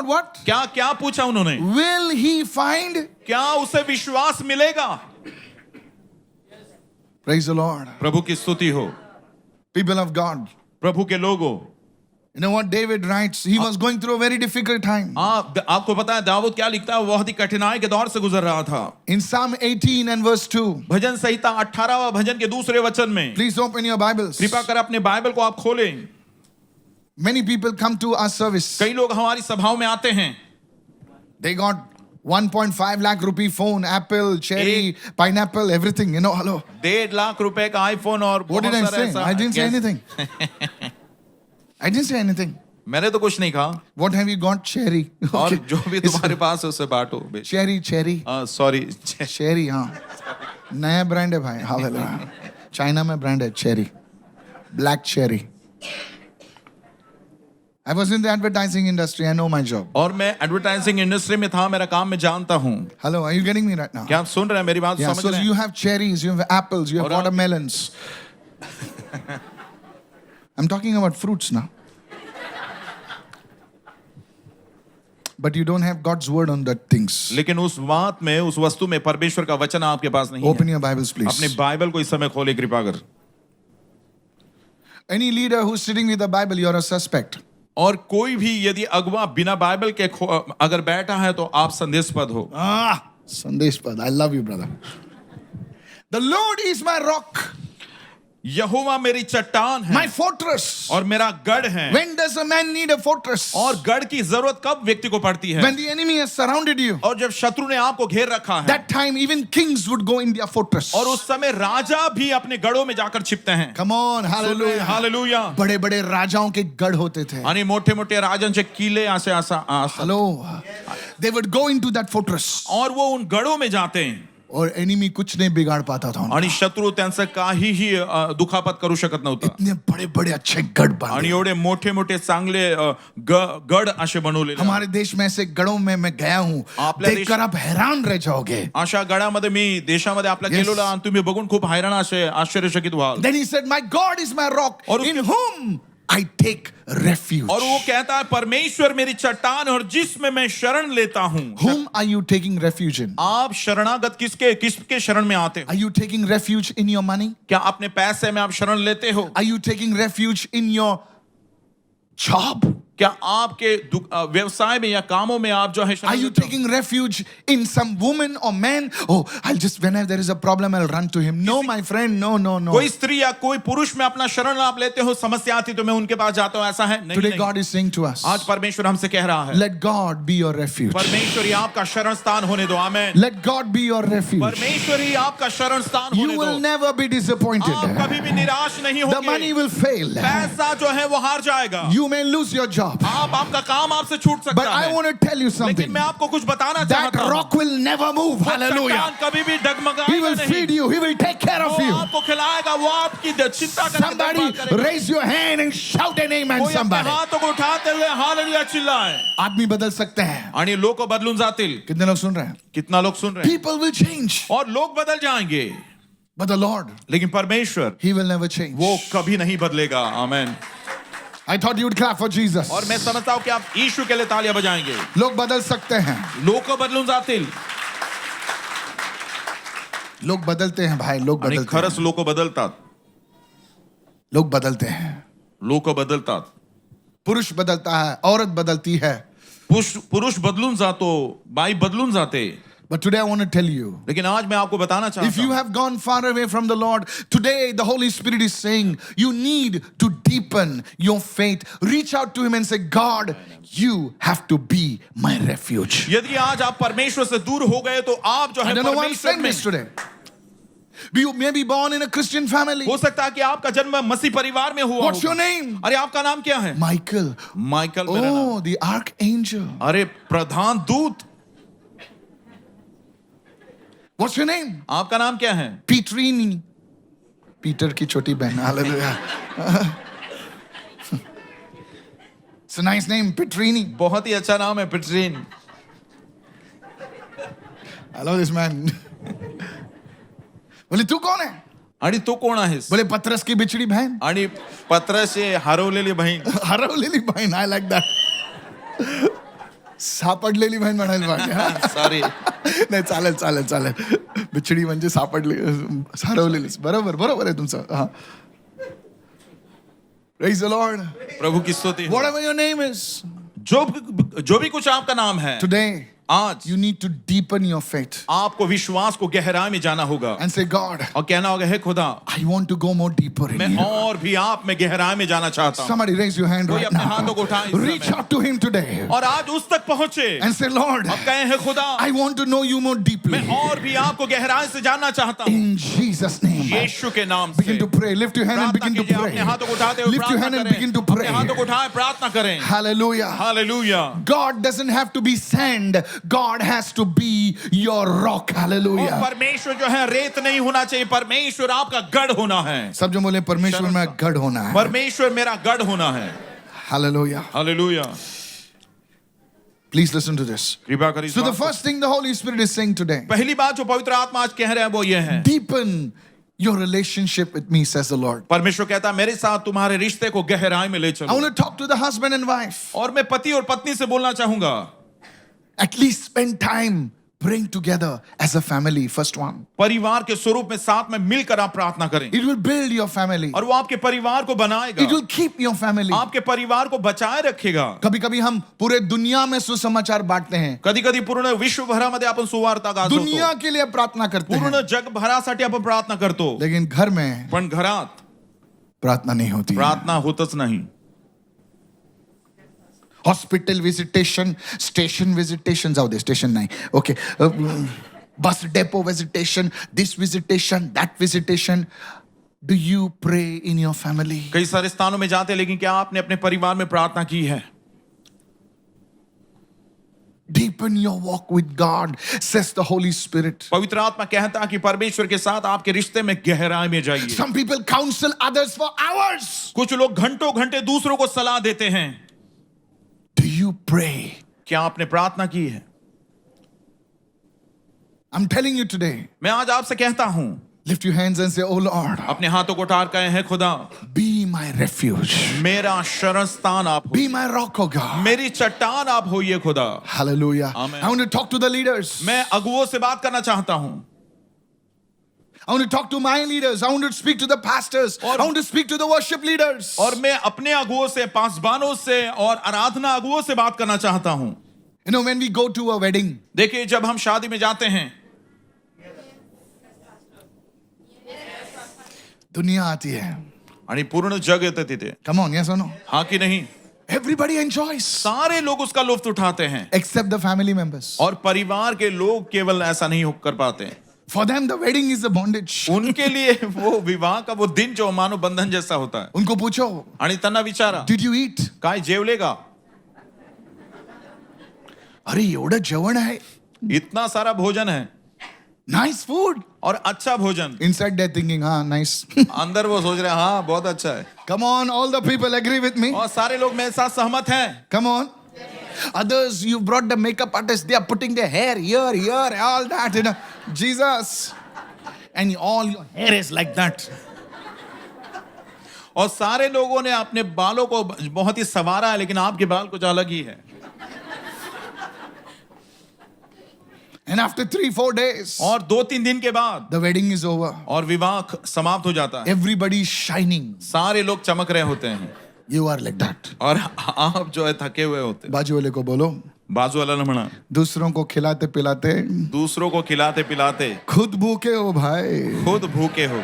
[SPEAKER 1] What?
[SPEAKER 2] क्या क्या पूछा उन्होंने?
[SPEAKER 1] Will he find?
[SPEAKER 2] क्या उसे विश्वास मिलेगा?
[SPEAKER 1] Praise the Lord.
[SPEAKER 2] प्रभु की स्तुति हो।
[SPEAKER 1] People of God.
[SPEAKER 2] प्रभु के लोगों,
[SPEAKER 1] You know what David writes? He was going through a very difficult time.
[SPEAKER 2] आपको पता है दाऊद क्या लिखता है? वो बहुत ही कठिनाई के दौर से गुजर रहा था।
[SPEAKER 1] In Psalm 18 and verse 2.
[SPEAKER 2] भजन संहिता 18वां भजन के दूसरे वचन में,
[SPEAKER 1] Please open your Bibles.
[SPEAKER 2] कृपा कर अपने बाइबल को आप खोलें।
[SPEAKER 1] Many people come to our service.
[SPEAKER 2] कई लोग हमारी सभाओं में आते हैं,
[SPEAKER 1] They got 1.5 lakh rupee phone, Apple, cherry, pineapple, everything. You know, hello.
[SPEAKER 2] 1.5 lakh रुपए का आईफोन और
[SPEAKER 1] What did I
[SPEAKER 2] बहुत सारा
[SPEAKER 1] say?
[SPEAKER 2] ऐसा-
[SPEAKER 1] I didn't say
[SPEAKER 2] Yes.
[SPEAKER 1] anything. I didn't say anything.
[SPEAKER 2] मैंने तो कुछ नहीं कहा।
[SPEAKER 1] What have you got? Cherry.
[SPEAKER 2] और
[SPEAKER 1] Okay.
[SPEAKER 2] जो भी तुम्हारे पास है उसे बांटो।
[SPEAKER 1] Cherry.
[SPEAKER 2] सॉरी,
[SPEAKER 1] Cherry, हाँ. नया ब्रांड है भाई. Hallelujah. चाइना में ब्रांड है Cherry. Black Cherry. I was in the advertising industry. I know my job.
[SPEAKER 2] और मैं एडवर्टाइजिंग इंडस्ट्री में था, मेरा काम मैं जानता हूँ।
[SPEAKER 1] Hello, are you getting me right now?
[SPEAKER 2] क्या आप सुन रहे हैं मेरी बात?
[SPEAKER 1] Yeah,
[SPEAKER 2] समझ
[SPEAKER 1] so
[SPEAKER 2] रहे
[SPEAKER 1] you
[SPEAKER 2] हैं?
[SPEAKER 1] have cherries, you have apples, you have
[SPEAKER 2] और आप-
[SPEAKER 1] watermelons. I'm talking about fruits now. But you don't have God's word on that things.
[SPEAKER 2] लेकिन उस बात में, उस वस्तु में परमेश्वर का वचन आपके पास नहीं
[SPEAKER 1] Open
[SPEAKER 2] है।
[SPEAKER 1] your Bibles,
[SPEAKER 2] अपने
[SPEAKER 1] please.
[SPEAKER 2] बाइबल को इस समय खोले कृपा कर।
[SPEAKER 1] Any leader who's sitting with the Bible, you're a suspect.
[SPEAKER 2] और कोई भी यदि अगवा बिना बाइबल के अगर बैठा है तो आप संदेशपद हो।
[SPEAKER 1] Sandeshpad, I love you, brother. The Lord is my rock,
[SPEAKER 2] यहोवा मेरी चट्टान है
[SPEAKER 1] my fortress.
[SPEAKER 2] और मेरा गढ़ है।
[SPEAKER 1] When does a man need a fortress?
[SPEAKER 2] और गढ़ की जरूरत कब व्यक्ति को पड़ती है?
[SPEAKER 1] When the enemy has surrounded you.
[SPEAKER 2] और जब शत्रु ने आपको घेर रखा है।
[SPEAKER 1] That time, even kings would go in their fortress.
[SPEAKER 2] और उस समय राजा भी अपने गढ़ों में जाकर छिपते हैं।
[SPEAKER 1] Come on, hallelujah.
[SPEAKER 2] हालेलुया।
[SPEAKER 1] बड़े बड़े राजाओं के गढ़ होते थे.
[SPEAKER 2] आणि मोठे मोठे राजांचे किले ऐसे
[SPEAKER 1] Hello. They would go into that fortress.
[SPEAKER 2] और वो उन गढ़ों में जाते हैं
[SPEAKER 1] और एनिमी कुछ नहीं बिगाड़ पाता था.
[SPEAKER 2] आणि शत्रू त्यांचं काहीही दुखापत करू शकत नव्हता.
[SPEAKER 1] इतने बड़े बड़े अच्छे गढ़
[SPEAKER 2] आणि
[SPEAKER 1] बांधे.
[SPEAKER 2] एवढे मोठे मोठे चांगले गढ़ असे बनवलेले.
[SPEAKER 1] हमारे देश में ऐसे गढ़ों में मैं गया हूँ.
[SPEAKER 2] आपल्या
[SPEAKER 1] देखकर आप हैरान रह जाओगे.
[SPEAKER 2] अशा गडामध्ये मी देशामध्ये आपल्या
[SPEAKER 1] Yes.
[SPEAKER 2] गेलेलो आणि तुम्ही बघून खूप हैराण असे आश्चर्यचकित व्हाल.
[SPEAKER 1] Then he said, my God is my rock,
[SPEAKER 2] और
[SPEAKER 1] in
[SPEAKER 2] उसके-
[SPEAKER 1] whom I take refuge.
[SPEAKER 2] और वो कहता है परमेश्वर मेरी चट्टान और जिसमें मैं शरण लेता हूँ.
[SPEAKER 1] Whom are you taking refuge in?
[SPEAKER 2] आप शरणागत किसके शरण में आते हो?
[SPEAKER 1] Are you taking refuge in your money?
[SPEAKER 2] क्या अपने पैसे में आप शरण लेते हो?
[SPEAKER 1] Are you taking refuge in your job?
[SPEAKER 2] क्या आपके व्यवसाय में या कामों में आप जो है शरण
[SPEAKER 1] Are you
[SPEAKER 2] लेते हो?
[SPEAKER 1] taking refuge in some woman or man? Oh, I'll just, whenever there is a problem, I'll run to him. No, my friend, no.
[SPEAKER 2] कोई स्त्री या कोई पुरुष में अपना शरण आप लेते हो, समस्या आती तो मैं उनके पास जाता हूं, ऐसा है नहीं,
[SPEAKER 1] Today
[SPEAKER 2] नहीं।
[SPEAKER 1] God is saying to us,
[SPEAKER 2] आज परमेश्वर हमसे कह रहा है,
[SPEAKER 1] let God be your refuge.
[SPEAKER 2] परमेश्वर ही आपका शरण स्थान होने दो। आमीन।
[SPEAKER 1] Let God be your refuge.
[SPEAKER 2] परमेश्वर ही आपका शरण स्थान
[SPEAKER 1] You
[SPEAKER 2] होने
[SPEAKER 1] will
[SPEAKER 2] दो।
[SPEAKER 1] never be disappointed.
[SPEAKER 2] आप कभी भी निराश नहीं
[SPEAKER 1] The money
[SPEAKER 2] होंगे।
[SPEAKER 1] will fail.
[SPEAKER 2] पैसा जो है वो हार जाएगा।
[SPEAKER 1] You may lose your job.
[SPEAKER 2] आपका काम आपसे छूट
[SPEAKER 1] But
[SPEAKER 2] सकता
[SPEAKER 1] I
[SPEAKER 2] है,
[SPEAKER 1] want to tell you
[SPEAKER 2] लेकिन
[SPEAKER 1] something.
[SPEAKER 2] मैं आपको कुछ बताना
[SPEAKER 1] That
[SPEAKER 2] चाहता हूं।
[SPEAKER 1] rock will never move.
[SPEAKER 2] वो
[SPEAKER 1] Hallelujah.
[SPEAKER 2] चट्टान कभी भी
[SPEAKER 1] He
[SPEAKER 2] डगमगाएगा
[SPEAKER 1] will
[SPEAKER 2] नहीं।
[SPEAKER 1] feed you. He will take care of
[SPEAKER 2] वो
[SPEAKER 1] you.
[SPEAKER 2] आपको खिलाएगा, वो आपकी चिंता करके
[SPEAKER 1] Somebody
[SPEAKER 2] देखभाल करेगा।
[SPEAKER 1] raise your hand and shout an amen.
[SPEAKER 2] कोई अपने
[SPEAKER 1] Somebody.
[SPEAKER 2] हाथों को उठाते हुए हालेलुया चिल्लाए।
[SPEAKER 1] आदमी बदल सकते हैं.
[SPEAKER 2] आणि लोक बदलून जातील।
[SPEAKER 1] कितने लोग सुन रहे हैं?
[SPEAKER 2] कितना लोग सुन रहे हैं?
[SPEAKER 1] People will change.
[SPEAKER 2] और लोग बदल जाएंगे,
[SPEAKER 1] But the Lord,
[SPEAKER 2] लेकिन परमेश्वर
[SPEAKER 1] He will never change.
[SPEAKER 2] वो कभी नहीं बदलेगा। आमीन।
[SPEAKER 1] I thought you would clap for Jesus.
[SPEAKER 2] और मैं समझता हूं कि आप यीशु के लिए तालियां बजाएंगे।
[SPEAKER 1] लोग बदल सकते हैं.
[SPEAKER 2] लोक बदलून जातील
[SPEAKER 1] लोग बदलते हैं भाई. लोग
[SPEAKER 2] आणि
[SPEAKER 1] बदलते
[SPEAKER 2] खरंच
[SPEAKER 1] हैं.
[SPEAKER 2] लोक बदलतात.
[SPEAKER 1] लोग बदलते हैं.
[SPEAKER 2] लोक बदलतात.
[SPEAKER 1] पुरुष बदलता है. औरत बदलती है.
[SPEAKER 2] पुरुष बदलून जातो, बाई बदलून जाते.
[SPEAKER 1] But today I want to tell you,
[SPEAKER 2] लेकिन आज मैं आपको बताना
[SPEAKER 1] if
[SPEAKER 2] चाहता
[SPEAKER 1] you
[SPEAKER 2] हूं,
[SPEAKER 1] have gone far away from the Lord, today the Holy Spirit is saying you need to deepen your faith. Reach out to Him and say, God, you have to be my refuge.
[SPEAKER 2] यदि आज आप परमेश्वर से दूर हो गए तो आप जो
[SPEAKER 1] I
[SPEAKER 2] है
[SPEAKER 1] don't know why I'm
[SPEAKER 2] परमेश्वर
[SPEAKER 1] saying
[SPEAKER 2] में
[SPEAKER 1] this today. You may be born in a Christian family.
[SPEAKER 2] हो सकता है कि आपका जन्म मसीह परिवार में हुआ
[SPEAKER 1] What's your
[SPEAKER 2] होगा।
[SPEAKER 1] name?
[SPEAKER 2] अरे आपका नाम क्या है?
[SPEAKER 1] Michael.
[SPEAKER 2] माइकल मेरा नाम।
[SPEAKER 1] Oh, the archangel.
[SPEAKER 2] अरे प्रधान दूत।
[SPEAKER 1] What's your name?
[SPEAKER 2] आपका नाम क्या है?
[SPEAKER 1] Petrini. Peter की छोटी बहन. Hallelujah. It's a nice name, Petrini.
[SPEAKER 2] बहुत ही अच्छा नाम है, पिटरीन।
[SPEAKER 1] I love this man. बोले तू कौन है?
[SPEAKER 2] आणि तो कोण आहेस?
[SPEAKER 1] बोले पत्रस की बिछड़ी बहन.
[SPEAKER 2] आणि पत्रसची हरवलेली बहीण।
[SPEAKER 1] हरवलेली बहीण. I like that. सापडलेली बहीण म्हणायला पाहिजे.
[SPEAKER 2] सॉरी।
[SPEAKER 1] नाही चालेल चालेल चालेल. बिछडी म्हणजे सापडली, हरवलेलीच. बरोबर बरोबर आहे तुमचं. हा. Praise the Lord.
[SPEAKER 2] प्रभु की स्तुति हो।
[SPEAKER 1] Whatever your name is,
[SPEAKER 2] जो भी कुछ आपका नाम है,
[SPEAKER 1] today
[SPEAKER 2] आज
[SPEAKER 1] you need to deepen your faith
[SPEAKER 2] आपको विश्वास को गहराई में जाना होगा
[SPEAKER 1] and say, God,
[SPEAKER 2] और कहना होगा, हे खुदा,
[SPEAKER 1] I want to go more deeper in
[SPEAKER 2] मैं
[SPEAKER 1] you.
[SPEAKER 2] और भी आप में गहराई में जाना चाहता हूँ।
[SPEAKER 1] Somebody raise your hand
[SPEAKER 2] कोई
[SPEAKER 1] right
[SPEAKER 2] अपने
[SPEAKER 1] now.
[SPEAKER 2] हाथों को उठाए इस
[SPEAKER 1] Reach
[SPEAKER 2] समय।
[SPEAKER 1] out to him today
[SPEAKER 2] और आज उस तक पहुंचे
[SPEAKER 1] and say, Lord,
[SPEAKER 2] अब कहे, हे खुदा,
[SPEAKER 1] I want to know you more deeply.
[SPEAKER 2] मैं और भी आपको गहराई से जानना चाहता हूँ।
[SPEAKER 1] In Jesus' name.
[SPEAKER 2] यीशु के नाम से
[SPEAKER 1] Begin to pray. Lift your hand and
[SPEAKER 2] प्रार्थना
[SPEAKER 1] begin to
[SPEAKER 2] कीजिए।
[SPEAKER 1] pray.
[SPEAKER 2] अपने हाथों को उठाते हुए
[SPEAKER 1] Lift your
[SPEAKER 2] प्रार्थना
[SPEAKER 1] hand and
[SPEAKER 2] करें।
[SPEAKER 1] begin to
[SPEAKER 2] अपने
[SPEAKER 1] pray.
[SPEAKER 2] हाथों को उठाए प्रार्थना करें।
[SPEAKER 1] Hallelujah.
[SPEAKER 2] Hallelujah.
[SPEAKER 1] God doesn't have to be sand. God has to be your rock.
[SPEAKER 2] और
[SPEAKER 1] Hallelujah.
[SPEAKER 2] परमेश्वर जो है रेत नहीं होना चाहिए, परमेश्वर आपका गढ़ होना है।
[SPEAKER 1] सब जो बोले परमेश्वर में गढ़ होना है.
[SPEAKER 2] परमेश्वर मेरा गढ़ होना है।
[SPEAKER 1] Hallelujah.
[SPEAKER 2] Hallelujah.
[SPEAKER 1] Please listen to this.
[SPEAKER 2] कृपया करिए।
[SPEAKER 1] So the first thing the Holy Spirit is saying today,
[SPEAKER 2] पहली बात जो पवित्र आत्मा आज कह रहे हैं वो ये है,
[SPEAKER 1] deepen your relationship with me, says the Lord.
[SPEAKER 2] परमेश्वर कहता है मेरे साथ तुम्हारे रिश्ते को गहराई में ले
[SPEAKER 1] I
[SPEAKER 2] चलो।
[SPEAKER 1] want to talk to the husband and wife.
[SPEAKER 2] और मैं पति और पत्नी से बोलना चाहूंगा,
[SPEAKER 1] At least spend time praying together as a family. First one.
[SPEAKER 2] परिवार के स्वरूप में साथ में मिलकर आप प्रार्थना करें
[SPEAKER 1] It will build your family.
[SPEAKER 2] और वो आपके परिवार को बनाएगा,
[SPEAKER 1] It will keep your family.
[SPEAKER 2] आपके परिवार को बचाए रखेगा।
[SPEAKER 1] कभी कभी हम पूरे दुनिया में सुसमाचार बांटते हैं.
[SPEAKER 2] कधी कधी पूर्ण विश्वभरामध्ये आपण सुवार्ता गाजवतो,
[SPEAKER 1] दुनिया के लिए प्रार्थना करते हैं.
[SPEAKER 2] पूर्ण जगभरासाठी आपण प्रार्थना करतो,
[SPEAKER 1] लेकिन घर में
[SPEAKER 2] पण घरात
[SPEAKER 1] प्रार्थना नहीं होती.
[SPEAKER 2] प्रार्थना होतच नाही।
[SPEAKER 1] हॉस्पिटल विजिटेशन, स्टेशन विजिटेशन, जाऊ दे स्टेशन नाही. Okay. Bus depot visitation, this visitation, that visitation. Do you pray in your family?
[SPEAKER 2] कई सारे स्थानों में जाते हैं, लेकिन क्या आपने अपने परिवार में प्रार्थना की है?
[SPEAKER 1] Deepen your walk with God, says the Holy Spirit.
[SPEAKER 2] पवित्र आत्मा कहता है कि परमेश्वर के साथ आपके रिश्ते में गहराई में जाइए।
[SPEAKER 1] Some people counsel others for hours.
[SPEAKER 2] कुछ लोग घंटों घंटे दूसरों को सलाह देते हैं।
[SPEAKER 1] Do you pray?
[SPEAKER 2] क्या आपने प्रार्थना की है?
[SPEAKER 1] I'm telling you today.
[SPEAKER 2] मैं आज आपसे कहता हूं,
[SPEAKER 1] Lift your hands and say, Oh Lord,
[SPEAKER 2] अपने हाथों को उठाकर कहें, हे खुदा,
[SPEAKER 1] be my refuge.
[SPEAKER 2] मेरा शरण स्थान आप
[SPEAKER 1] Be
[SPEAKER 2] हो,
[SPEAKER 1] my rock, oh God.
[SPEAKER 2] मेरी चट्टान आप होइए खुदा।
[SPEAKER 1] Hallelujah.
[SPEAKER 2] Amen.
[SPEAKER 1] I want to talk to the leaders.
[SPEAKER 2] मैं अगुओं से बात करना चाहता हूं,
[SPEAKER 1] I want to talk to my leaders. I want to speak to the pastors. I want to speak to the worship leaders.
[SPEAKER 2] और मैं अपने अगुओं से, पासबानों से और आराधना अगुओं से बात करना चाहता हूं।
[SPEAKER 1] You know, when we go to a wedding,
[SPEAKER 2] देखिए, जब हम शादी में जाते हैं,
[SPEAKER 1] दुनिया आती है.
[SPEAKER 2] आणि पूर्ण जग येतं तिथे,
[SPEAKER 1] Come on, yes or no?
[SPEAKER 2] हाँ कि नहीं?
[SPEAKER 1] Everybody enjoys.
[SPEAKER 2] सारे लोग उसका लुत्फ उठाते हैं,
[SPEAKER 1] Except the family members.
[SPEAKER 2] और परिवार के लोग केवल ऐसा नहीं कर पाते।
[SPEAKER 1] For them, the wedding is a bondage.
[SPEAKER 2] उनके लिए वो विवाह का वो दिन जो मानो बंधन जैसा होता है।
[SPEAKER 1] उनको पूछो,
[SPEAKER 2] आणि त्यांना विचारा,
[SPEAKER 1] Did you eat?
[SPEAKER 2] काय जेवले का?
[SPEAKER 1] अरे एवढं जेवण आहे.
[SPEAKER 2] इतना सारा भोजन है
[SPEAKER 1] Nice food.
[SPEAKER 2] और अच्छा भोजन।
[SPEAKER 1] Inside they're thinking, nice.
[SPEAKER 2] अंदर वो सोच रहे हैं, हाँ बहुत अच्छा है।
[SPEAKER 1] Come on, all the people agree with me.
[SPEAKER 2] और सारे लोग मेरे साथ सहमत हैं।
[SPEAKER 1] Come on. Others, you brought the makeup artists. They are putting their hair here, all that, you know. Jesus. And all your hair is like that.
[SPEAKER 2] और सारे लोगों ने अपने बालों को बहुत ही संवारा है, लेकिन आपके बाल कुछ अलग ही है।
[SPEAKER 1] And after 3-4 days,
[SPEAKER 2] और 2-3 दिन के बाद
[SPEAKER 1] the wedding is over.
[SPEAKER 2] और विवाह समाप्त हो जाता है।
[SPEAKER 1] Everybody is shining.
[SPEAKER 2] सारे लोग चमक रहे होते हैं
[SPEAKER 1] You are like that.
[SPEAKER 2] और आप जो है थके हुए होते हैं।
[SPEAKER 1] बाजू वाले को बोलो,
[SPEAKER 2] बाजू वाला ने म्हणा,
[SPEAKER 1] दूसरों को खिलाते पिलाते
[SPEAKER 2] दूसरों को खिलाते पिलाते
[SPEAKER 1] खुद भूखे हो भाई.
[SPEAKER 2] खुद भूखे हो।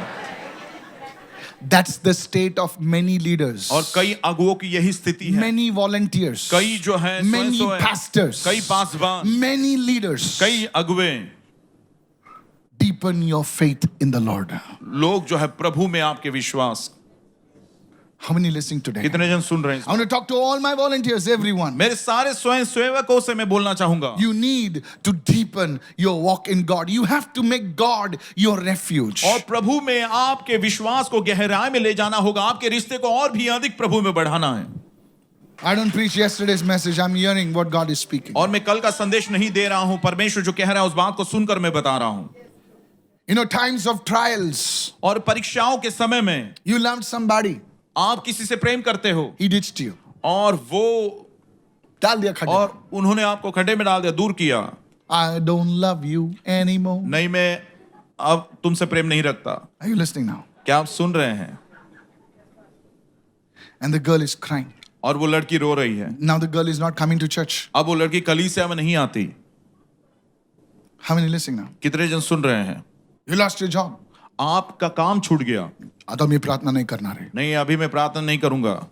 [SPEAKER 1] That's the state of many leaders.
[SPEAKER 2] और कई अगुओं की यही स्थिति है।
[SPEAKER 1] Many volunteers.
[SPEAKER 2] कई जो है
[SPEAKER 1] Many
[SPEAKER 2] स्वयं
[SPEAKER 1] pastors.
[SPEAKER 2] कई पासबान,
[SPEAKER 1] Many leaders.
[SPEAKER 2] कई अगुए
[SPEAKER 1] Deep deepen your faith in the Lord.
[SPEAKER 2] लोग जो है प्रभु में आपके विश्वास,
[SPEAKER 1] How many listening today?
[SPEAKER 2] कितने जन सुन रहे हैं?
[SPEAKER 1] I want to talk to all my volunteers, everyone.
[SPEAKER 2] मेरे सारे स्वयं सेवकों से मैं बोलना चाहूंगा,
[SPEAKER 1] You need to deepen your walk in God. You have to make God your refuge.
[SPEAKER 2] और प्रभु में आपके विश्वास को गहराई में ले जाना होगा, आपके रिश्ते को और भी अधिक प्रभु में बढ़ाना है।
[SPEAKER 1] I don't preach yesterday's message. I'm hearing what God is speaking.
[SPEAKER 2] और मैं कल का संदेश नहीं दे रहा हूं, परमेश्वर जो कह रहा है उस बात को सुनकर मैं बता रहा हूं।
[SPEAKER 1] You know, times of trials,
[SPEAKER 2] और परीक्षाओं के समय में
[SPEAKER 1] you loved somebody,
[SPEAKER 2] आप किसी से प्रेम करते हो
[SPEAKER 1] he ditched you.
[SPEAKER 2] और वो
[SPEAKER 1] डाल दिया खड्डे में.
[SPEAKER 2] और उन्होंने आपको खड्डे में डाल दिया, दूर किया।
[SPEAKER 1] I don't love you anymore.
[SPEAKER 2] नहीं, मैं अब तुमसे प्रेम नहीं रखता।
[SPEAKER 1] Are you listening now?
[SPEAKER 2] क्या आप सुन रहे हैं?
[SPEAKER 1] And the girl is crying.
[SPEAKER 2] और वो लड़की रो रही है।
[SPEAKER 1] Now the girl is not coming to church.
[SPEAKER 2] अब वो लड़की कलीसिया में नहीं आती।
[SPEAKER 1] How many listening now?
[SPEAKER 2] कितने जन सुन रहे हैं?
[SPEAKER 1] You lost your job.
[SPEAKER 2] आपका काम छूट गया।
[SPEAKER 1] तो मैं प्रार्थना नहीं करना रे.
[SPEAKER 2] नहीं, अभी मैं प्रार्थना नहीं करूंगा।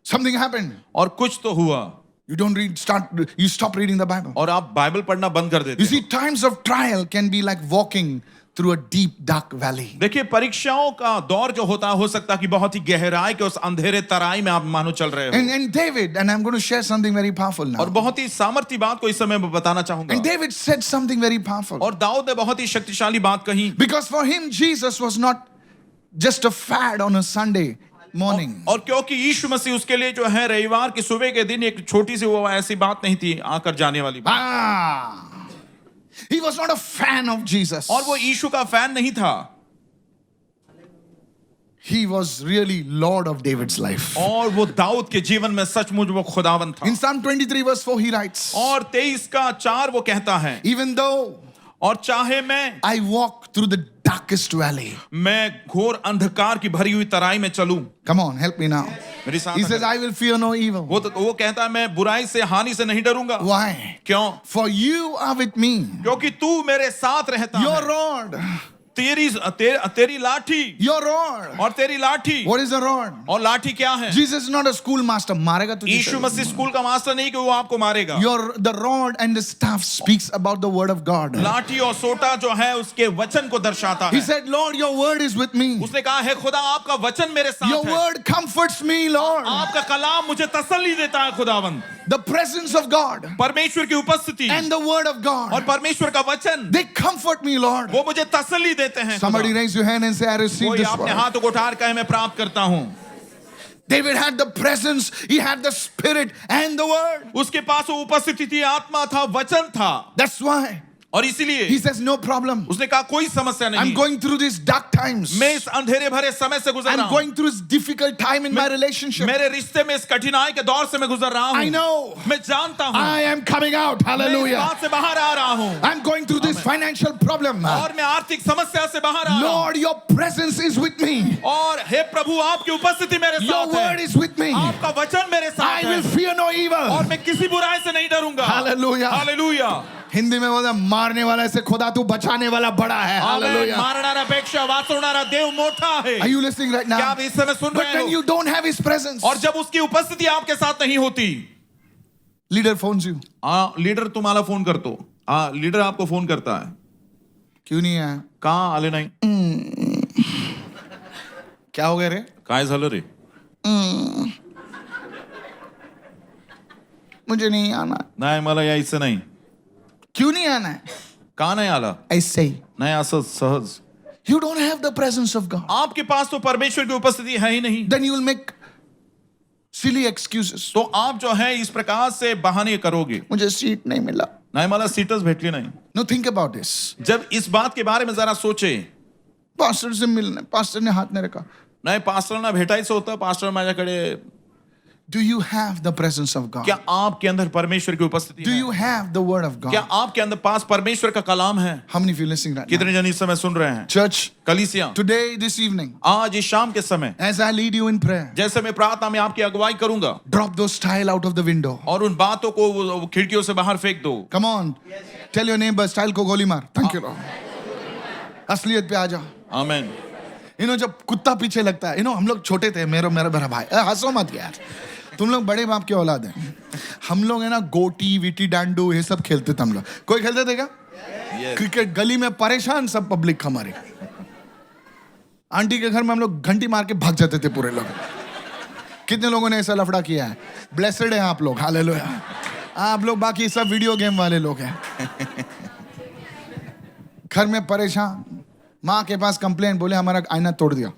[SPEAKER 1] Something happened.
[SPEAKER 2] और कुछ तो हुआ
[SPEAKER 1] You don't read, you stop reading the Bible.
[SPEAKER 2] और आप बाइबल पढ़ना बंद कर देते
[SPEAKER 1] You
[SPEAKER 2] हो।
[SPEAKER 1] see, times of trial can be like walking through a deep, dark valley.
[SPEAKER 2] देखिए, परीक्षाओं का दौर जो होता हो सकता है कि बहुत ही गहराई के उस अंधेरे तराई में आप मानो चल रहे हो।
[SPEAKER 1] And David, and I'm going to share something very powerful now.
[SPEAKER 2] और बहुत ही सामर्थ्य बात को इस समय मैं बताना चाहूंगा।
[SPEAKER 1] And David said something very powerful.
[SPEAKER 2] और दाऊद ने बहुत ही शक्तिशाली बात कही।
[SPEAKER 1] Because for him, Jesus was not just a fad on a Sunday morning.
[SPEAKER 2] और क्योंकि यीशु मसीह उसके लिए जो है रविवार की सुबह के दिन एक छोटी सी वो ऐसी बात नहीं थी, आकर जाने वाली बात।
[SPEAKER 1] He was not a fan of Jesus.
[SPEAKER 2] और वो यीशु का फैन नहीं था।
[SPEAKER 1] He was really Lord of David's life.
[SPEAKER 2] और वो दाऊद के जीवन में सचमुच वो खुदावन था।
[SPEAKER 1] In Psalm 23 verse 4 he writes,
[SPEAKER 2] और 23 का 4 वो कहता है,
[SPEAKER 1] even though
[SPEAKER 2] और चाहे मैं
[SPEAKER 1] I walk through the darkest valley.
[SPEAKER 2] मैं घोर अंधकार की भरी हुई तराई में चलूं।
[SPEAKER 1] Come on, help me now.
[SPEAKER 2] मेरी साथ
[SPEAKER 1] He
[SPEAKER 2] अगर-
[SPEAKER 1] says, I will fear no evil.
[SPEAKER 2] वो कहता है मैं बुराई से हानि से नहीं डरूंगा।
[SPEAKER 1] Why?
[SPEAKER 2] क्यों?
[SPEAKER 1] For you are with me.
[SPEAKER 2] क्योंकि तू मेरे साथ रहता
[SPEAKER 1] Your
[SPEAKER 2] है।
[SPEAKER 1] rod.
[SPEAKER 2] तेरी लाठी
[SPEAKER 1] Your rod.
[SPEAKER 2] और तेरी लाठी।
[SPEAKER 1] What is a rod?
[SPEAKER 2] और लाठी क्या है?
[SPEAKER 1] Jesus is not a schoolmaster. मारेगा तुझे.
[SPEAKER 2] यीशु मसीह स्कूल का मास्टर नहीं कि वो आपको मारेगा।
[SPEAKER 1] The rod and the staff speaks about the word of God.
[SPEAKER 2] लाठी और सोटा जो है उसके वचन को दर्शाता
[SPEAKER 1] He
[SPEAKER 2] है।
[SPEAKER 1] said, Lord, your word is with me.
[SPEAKER 2] उसने कहा है खुदा आपका वचन मेरे साथ
[SPEAKER 1] Your
[SPEAKER 2] है।
[SPEAKER 1] word comforts me, Lord.
[SPEAKER 2] आपका कलाम मुझे तसल्ली देता है खुदावन।
[SPEAKER 1] The presence of God
[SPEAKER 2] परमेश्वर की उपस्थिति
[SPEAKER 1] and the word of
[SPEAKER 2] और
[SPEAKER 1] God,
[SPEAKER 2] परमेश्वर का वचन
[SPEAKER 1] they comfort me, Lord.
[SPEAKER 2] वो मुझे तसल्ली देते हैं।
[SPEAKER 1] Somebody raise your hand and say, I receive
[SPEAKER 2] कोई
[SPEAKER 1] this
[SPEAKER 2] आपने
[SPEAKER 1] word.
[SPEAKER 2] हाथों को उठाकर कहे मैं प्राप्त करता हूँ।
[SPEAKER 1] David had the presence, he had the spirit and the word.
[SPEAKER 2] उसके पास वो उपस्थिति थी, आत्मा था, वचन था।
[SPEAKER 1] That's why
[SPEAKER 2] और इसीलिए
[SPEAKER 1] he says, no problem.
[SPEAKER 2] उसने कहा कोई समस्या
[SPEAKER 1] I'm
[SPEAKER 2] नहीं।
[SPEAKER 1] going through these dark times.
[SPEAKER 2] मैं इस अंधेरे भरे समय से गुजर रहा
[SPEAKER 1] I'm
[SPEAKER 2] हूँ।
[SPEAKER 1] going through this difficult time in my relationship.
[SPEAKER 2] मेरे रिश्ते में इस कठिनाई के दौर से मैं गुजर रहा
[SPEAKER 1] I
[SPEAKER 2] हूँ।
[SPEAKER 1] know.
[SPEAKER 2] मैं जानता हूँ।
[SPEAKER 1] I am coming out.
[SPEAKER 2] मैं इस
[SPEAKER 1] Hallelujah.
[SPEAKER 2] बात से बाहर आ रहा हूँ।
[SPEAKER 1] I'm going through this financial problem.
[SPEAKER 2] और मैं आर्थिक समस्या से बाहर आ रहा हूँ।
[SPEAKER 1] Lord, your presence is with me.
[SPEAKER 2] और हे प्रभु आपकी उपस्थिति मेरे
[SPEAKER 1] Your
[SPEAKER 2] साथ
[SPEAKER 1] word
[SPEAKER 2] है।
[SPEAKER 1] is with me.
[SPEAKER 2] आपका वचन मेरे
[SPEAKER 1] I
[SPEAKER 2] साथ
[SPEAKER 1] will
[SPEAKER 2] है।
[SPEAKER 1] fear no
[SPEAKER 2] और
[SPEAKER 1] evil.
[SPEAKER 2] मैं किसी बुराई से नहीं डरूंगा।
[SPEAKER 1] Hallelujah.
[SPEAKER 2] हालेलुया।
[SPEAKER 1] हिंदी में बोलते हैं, मारने वाला से खुदा तू बचाने वाला बड़ा है.
[SPEAKER 2] आमीन।
[SPEAKER 1] Hallelujah.
[SPEAKER 2] मारणारा अपेक्षा वाचवणारा देव मोठा है।
[SPEAKER 1] Are you listening right
[SPEAKER 2] क्या
[SPEAKER 1] now?
[SPEAKER 2] आप इस समय सुन
[SPEAKER 1] But
[SPEAKER 2] रहे
[SPEAKER 1] when
[SPEAKER 2] हो?
[SPEAKER 1] you don't have his presence,
[SPEAKER 2] और जब उसकी उपस्थिति आपके साथ नहीं होती,
[SPEAKER 1] leader phones you.
[SPEAKER 2] लीडर तुम्हाला फोन करतो। लीडर आपको फोन करता है।
[SPEAKER 1] क्यों नहीं आया?
[SPEAKER 2] कहाँ आले नाही?
[SPEAKER 1] क्या हो गया रे?
[SPEAKER 2] काय झालं रे?
[SPEAKER 1] मुझे नहीं आना.
[SPEAKER 2] नाही मला यायचं नाही.
[SPEAKER 1] क्यों नहीं आना है?
[SPEAKER 2] का नाही आला?
[SPEAKER 1] ऐसे ही.
[SPEAKER 2] नाही असं सहज।
[SPEAKER 1] You don't have the presence of God.
[SPEAKER 2] आपके पास तो परमेश्वर की उपस्थिति है ही नहीं।
[SPEAKER 1] Then you will make silly excuses.
[SPEAKER 2] तो आप जो है इस प्रकार से बहाने करोगे।
[SPEAKER 1] मुझे सीट नहीं मिला.
[SPEAKER 2] नाही मला सीटच भेटली नाही।
[SPEAKER 1] No, think about this.
[SPEAKER 2] जब इस बात के बारे में जरा सोचे।
[SPEAKER 1] पास्टर से मिलना, पास्टर ने हाथ नहीं रखा.
[SPEAKER 2] नाही पास्टरना भेटायचं होतं, पास्टर माझ्याकडे।
[SPEAKER 1] Do you have the presence of God?
[SPEAKER 2] क्या आपके अंदर परमेश्वर की उपस्थिति
[SPEAKER 1] Do
[SPEAKER 2] है?
[SPEAKER 1] you have the word of God?
[SPEAKER 2] क्या आपके अंदर पास परमेश्वर का कलाम है?
[SPEAKER 1] How many of you listening right now?
[SPEAKER 2] कितने जन इस समय सुन रहे हैं?
[SPEAKER 1] Church,
[SPEAKER 2] कलीसिया,
[SPEAKER 1] today, this evening,
[SPEAKER 2] आज इस शाम के समय
[SPEAKER 1] as I lead you in prayer,
[SPEAKER 2] जैसे मैं प्रार्थना में आपकी अगुवाई करूंगा
[SPEAKER 1] drop those tile out of the window.
[SPEAKER 2] और उन बातों को वो खिड़कियों से बाहर फेंक दो।
[SPEAKER 1] Come on. Tell your neighbor, style को गोली मार. Thank you, Lord. असलियत पे आ जाओ.
[SPEAKER 2] आमीन।
[SPEAKER 1] जब कुत्ता पीछे लगता है, हम लोग छोटे थे, मेरा भाई, हंसो मत यार. तुम लोग बड़े बाप के औलाद हैं. हम लोग है ना गोटी वीटी डांडू ये सब खेलते थे हम लोग. कोई खेलते थे क्या?
[SPEAKER 2] Yes.
[SPEAKER 1] क्रिकेट गली में परेशान सब पब्लिक हमारी। आंटी के घर में हम लोग घंटी मार के भाग जाते थे पूरे लोग। कितने लोगों ने ऐसा लफड़ा किया है? ब्लेसड है आप लोग, हालेलुया। आप लोग बाकी सब वीडियो गेम वाले लोग हैं। घर में परेशान, माँ के पास कंप्लेंट, बोले हमारा आईना तोड़ दिया।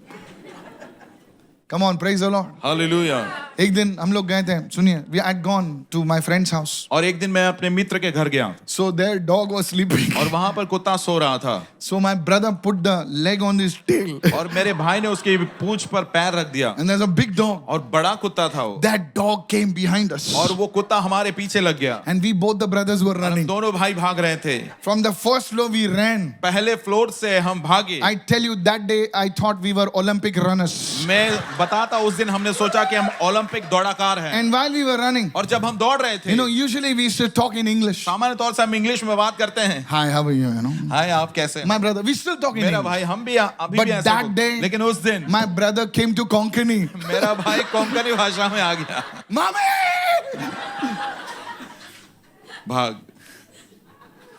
[SPEAKER 1] Come on, praise the Lord.
[SPEAKER 2] Hallelujah.
[SPEAKER 1] एक दिन हम लोग गए थे, सुनिए, we had gone to my friend's house,
[SPEAKER 2] और एक दिन मैं अपने मित्र के घर गया
[SPEAKER 1] so there dog was sleeping,
[SPEAKER 2] और वहां पर कुत्ता सो रहा था।
[SPEAKER 1] So my brother put the leg on his tail,
[SPEAKER 2] और मेरे भाई ने उसकी पूंछ पर पैर रख दिया,
[SPEAKER 1] and there is a big dog,
[SPEAKER 2] और बड़ा कुत्ता था वो,
[SPEAKER 1] that dog came behind us,
[SPEAKER 2] और वो कुत्ता हमारे पीछे लग गया,
[SPEAKER 1] and we both the brothers were
[SPEAKER 2] और हम
[SPEAKER 1] रनिंग
[SPEAKER 2] दोनों भाई भाग रहे थे।
[SPEAKER 1] From the first floor, we ran.
[SPEAKER 2] पहले फ्लोर से हम भागे।
[SPEAKER 1] I tell you, that day I thought we were Olympic runners.
[SPEAKER 2] मैं बताता, उस दिन हमने सोचा कि हम ओलंपिक दौड़ाकार हैं।
[SPEAKER 1] And while we were running,
[SPEAKER 2] और जब हम दौड़ रहे थे,
[SPEAKER 1] you know, usually we used to talk in English.
[SPEAKER 2] सामान्य तौर से हम इंग्लिश में बात करते हैं।
[SPEAKER 1] Hi, how are you? You know,
[SPEAKER 2] हाय, आप कैसे हैं?
[SPEAKER 1] my brother, we still talk in
[SPEAKER 2] मेरा
[SPEAKER 1] English.
[SPEAKER 2] भाई, हम भी अभी
[SPEAKER 1] But
[SPEAKER 2] भी ऐसे
[SPEAKER 1] that
[SPEAKER 2] बोलते हैं।
[SPEAKER 1] day-
[SPEAKER 2] लेकिन उस दिन
[SPEAKER 1] My brother came to Konkani.
[SPEAKER 2] मेरा भाई कोंकणी भाषा में आ गया।
[SPEAKER 1] Mommy!
[SPEAKER 2] भाग।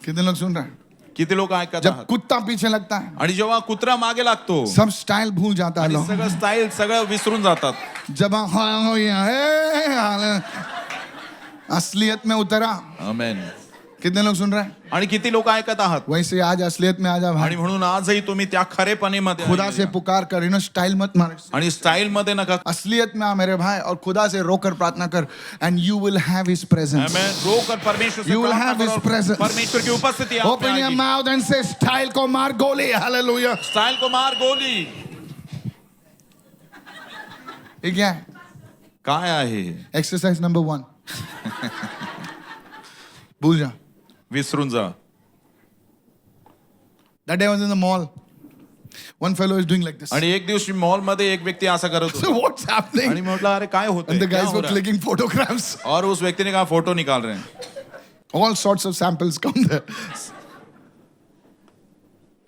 [SPEAKER 1] कितने लोग सुन रहे हैं?
[SPEAKER 2] किती लोक ऐकत
[SPEAKER 1] जब
[SPEAKER 2] आहात?
[SPEAKER 1] कुत्ता पीछे लगता है,
[SPEAKER 2] आणि जेव्हा कुत्रा मागे लागतो,
[SPEAKER 1] सब स्टाइल भूल जाता है
[SPEAKER 2] आणि
[SPEAKER 1] लोग।
[SPEAKER 2] सगळं स्टाईल सगळं विसरून जातात।
[SPEAKER 1] जब असलियत में उतरा,
[SPEAKER 2] आमेन।
[SPEAKER 1] कितने लोग सुन रहे हैं?
[SPEAKER 2] आणि किती लोक ऐकत आहात?
[SPEAKER 1] वैसे आज असलियत में आ जा
[SPEAKER 2] आणि
[SPEAKER 1] भाई,
[SPEAKER 2] म्हणून आजही तुम्ही त्या खरेपणीमध्ये
[SPEAKER 1] खुदा से पुकार कर, इन्हें स्टाइल मत मार,
[SPEAKER 2] आणि स्टाईल मध्ये नका।
[SPEAKER 1] असलियत में आ मेरे भाई, और खुदा से रोकर प्रार्थना कर, and you will have his presence.
[SPEAKER 2] Amen. रोकर परमेश्वर से
[SPEAKER 1] You will
[SPEAKER 2] प्रार्थना
[SPEAKER 1] have
[SPEAKER 2] करो,
[SPEAKER 1] his presence.
[SPEAKER 2] परमेश्वर की उपस्थिति आप
[SPEAKER 1] Open
[SPEAKER 2] में
[SPEAKER 1] your
[SPEAKER 2] आएगी।
[SPEAKER 1] mouth and say, स्टाइल को मार गोली, हालेलुया।
[SPEAKER 2] स्टाइल को मार गोली।
[SPEAKER 1] ये क्या है?
[SPEAKER 2] काय आहे?
[SPEAKER 1] Exercise number 1। भूल जा।
[SPEAKER 2] विसरून जा।
[SPEAKER 1] That day I was in the mall. One fellow is doing like this.
[SPEAKER 2] आणि एक दिवशी मॉल मध्ये एक व्यक्ती असा करत
[SPEAKER 1] So
[SPEAKER 2] होता,
[SPEAKER 1] what's happening?
[SPEAKER 2] आणि म्हटलं अरे काय
[SPEAKER 1] And
[SPEAKER 2] होतंय?
[SPEAKER 1] the
[SPEAKER 2] क्या
[SPEAKER 1] guys
[SPEAKER 2] हो
[SPEAKER 1] were
[SPEAKER 2] रहा है?
[SPEAKER 1] clicking photographs.
[SPEAKER 2] और उस व्यक्ति ने कहा फोटो निकाल रहे हैं।
[SPEAKER 1] All sorts of samples come there.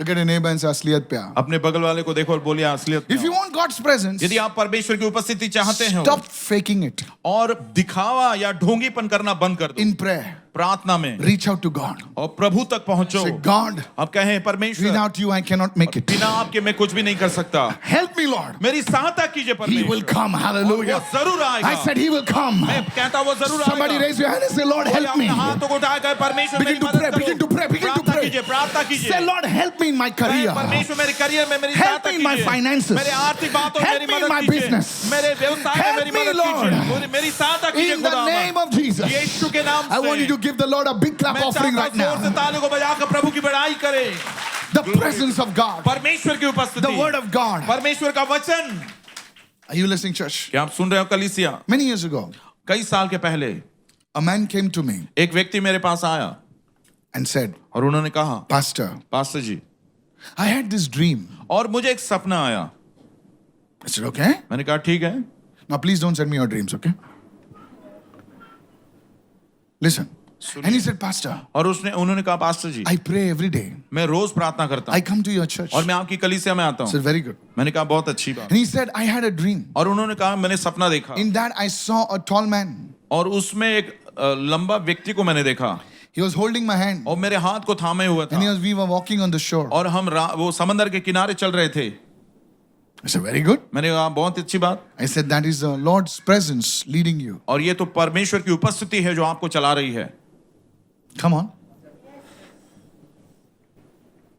[SPEAKER 1] Look at your neighbor and say, असलियत पे आ।
[SPEAKER 2] अपने बगल वाले को देखो और बोलिए असलियत में
[SPEAKER 1] If you
[SPEAKER 2] आओ।
[SPEAKER 1] want God's presence,
[SPEAKER 2] यदि आप परमेश्वर की उपस्थिति चाहते हैं
[SPEAKER 1] stop faking it
[SPEAKER 2] और दिखावा या ढोंगीपन करना बंद कर दो,
[SPEAKER 1] in prayer.
[SPEAKER 2] प्रार्थना में
[SPEAKER 1] Reach out to God.
[SPEAKER 2] और प्रभु तक पहुंचो।
[SPEAKER 1] Say, God,
[SPEAKER 2] आप कहें परमेश्वर,
[SPEAKER 1] without you I cannot make it.
[SPEAKER 2] बिना आपके मैं कुछ भी नहीं कर सकता।
[SPEAKER 1] Help me, Lord.
[SPEAKER 2] मेरी सहायता कीजिए
[SPEAKER 1] He will
[SPEAKER 2] परमेश्वर।
[SPEAKER 1] come.
[SPEAKER 2] वो
[SPEAKER 1] Hallelujah.
[SPEAKER 2] जरूर आएगा।
[SPEAKER 1] I said He will come.
[SPEAKER 2] मैं कहता वो जरूर
[SPEAKER 1] Somebody
[SPEAKER 2] आएगा।
[SPEAKER 1] raise your hand and say, Lord,
[SPEAKER 2] कोई
[SPEAKER 1] help me.
[SPEAKER 2] अपने हाथों को उठाकर परमेश्वर
[SPEAKER 1] Begin
[SPEAKER 2] मेरी
[SPEAKER 1] to
[SPEAKER 2] मदद
[SPEAKER 1] pray,
[SPEAKER 2] करो।
[SPEAKER 1] begin to pray, begin to
[SPEAKER 2] प्रार्थना
[SPEAKER 1] pray.
[SPEAKER 2] कीजिए, प्रार्थना कीजिए।
[SPEAKER 1] Say, Lord, help me in my career.
[SPEAKER 2] परमेश्वर मेरे करियर में मेरी
[SPEAKER 1] Help
[SPEAKER 2] सहायता
[SPEAKER 1] me in my
[SPEAKER 2] कीजिए।
[SPEAKER 1] finances.
[SPEAKER 2] मेरे आर्थिक बातों में
[SPEAKER 1] Help
[SPEAKER 2] मेरी
[SPEAKER 1] me in
[SPEAKER 2] मदद
[SPEAKER 1] my
[SPEAKER 2] कीजिए।
[SPEAKER 1] business.
[SPEAKER 2] मेरे व्यवसाय में
[SPEAKER 1] Help
[SPEAKER 2] मेरी
[SPEAKER 1] me,
[SPEAKER 2] मदद
[SPEAKER 1] Lord.
[SPEAKER 2] कीजिए। मेरी सहायता कीजिए
[SPEAKER 1] In the
[SPEAKER 2] खुदावन।
[SPEAKER 1] name of Jesus.
[SPEAKER 2] यीशु के नाम
[SPEAKER 1] I want you
[SPEAKER 2] से
[SPEAKER 1] to give the Lord a big clap
[SPEAKER 2] मैं
[SPEAKER 1] offering
[SPEAKER 2] चाहता
[SPEAKER 1] right
[SPEAKER 2] हूं जोर से
[SPEAKER 1] now.
[SPEAKER 2] तालियों को बजाकर प्रभु की बड़ाई करें।
[SPEAKER 1] The presence of God.
[SPEAKER 2] परमेश्वर की उपस्थिति,
[SPEAKER 1] The word of God.
[SPEAKER 2] परमेश्वर का वचन।
[SPEAKER 1] Are you listening, church?
[SPEAKER 2] क्या आप सुन रहे हो कलीसिया?
[SPEAKER 1] Many years ago,
[SPEAKER 2] कई साल के पहले
[SPEAKER 1] a man came to me
[SPEAKER 2] एक व्यक्ति मेरे पास आया
[SPEAKER 1] and said,
[SPEAKER 2] और उन्होंने कहा,
[SPEAKER 1] Pastor,
[SPEAKER 2] pastor ji,
[SPEAKER 1] I had this dream.
[SPEAKER 2] और मुझे एक सपना आया।
[SPEAKER 1] I said, okay.
[SPEAKER 2] मैंने कहा ठीक है।
[SPEAKER 1] Now please don't send me your dreams, okay? Listen. And he said, Pastor,
[SPEAKER 2] और उन्होंने कहा pastor ji,
[SPEAKER 1] I pray every day.
[SPEAKER 2] मैं रोज प्रार्थना करता
[SPEAKER 1] I
[SPEAKER 2] हूँ
[SPEAKER 1] come to your church.
[SPEAKER 2] और मैं आपकी कलीसिया में आता
[SPEAKER 1] I
[SPEAKER 2] हूँ।
[SPEAKER 1] said, very good.
[SPEAKER 2] मैंने कहा बहुत अच्छी बात।
[SPEAKER 1] And he said, I had a dream.
[SPEAKER 2] और उन्होंने कहा मैंने सपना देखा,
[SPEAKER 1] In that I saw a tall man.
[SPEAKER 2] और उसमें एक लंबा व्यक्ति को मैंने देखा,
[SPEAKER 1] He was holding my hand.
[SPEAKER 2] और मेरे हाथ को थामे हुआ था,
[SPEAKER 1] We were walking on the shore.
[SPEAKER 2] और हम वो समंदर के किनारे चल रहे थे।
[SPEAKER 1] I said, very good.
[SPEAKER 2] मैंने कहा बहुत अच्छी बात।
[SPEAKER 1] I said, that is the Lord's presence leading you.
[SPEAKER 2] और ये तो परमेश्वर की उपस्थिति है जो आपको चला रही है।
[SPEAKER 1] Come on.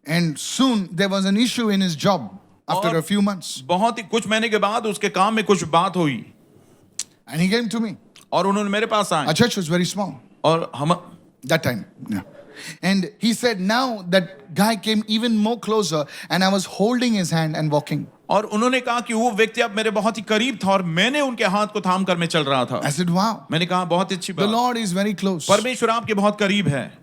[SPEAKER 1] And soon there was an issue in his job after
[SPEAKER 2] और
[SPEAKER 1] a few months.
[SPEAKER 2] बहुत ही कुछ महीने के बाद उसके काम में कुछ बात हुई,
[SPEAKER 1] And he came to me.
[SPEAKER 2] और उन्होंने मेरे पास आए,
[SPEAKER 1] Our church was very small
[SPEAKER 2] और हम
[SPEAKER 1] that time. Yeah. And he said, now that guy came even more closer and I was holding his hand and walking.
[SPEAKER 2] और उन्होंने कहा कि वो व्यक्ति अब मेरे बहुत ही करीब था और मैंने उनके हाथ को थाम कर मैं चल रहा था।
[SPEAKER 1] I said, wow,
[SPEAKER 2] मैंने कहा बहुत अच्छी
[SPEAKER 1] the
[SPEAKER 2] बात,
[SPEAKER 1] Lord is very close.
[SPEAKER 2] परमेश्वर आपके बहुत करीब है।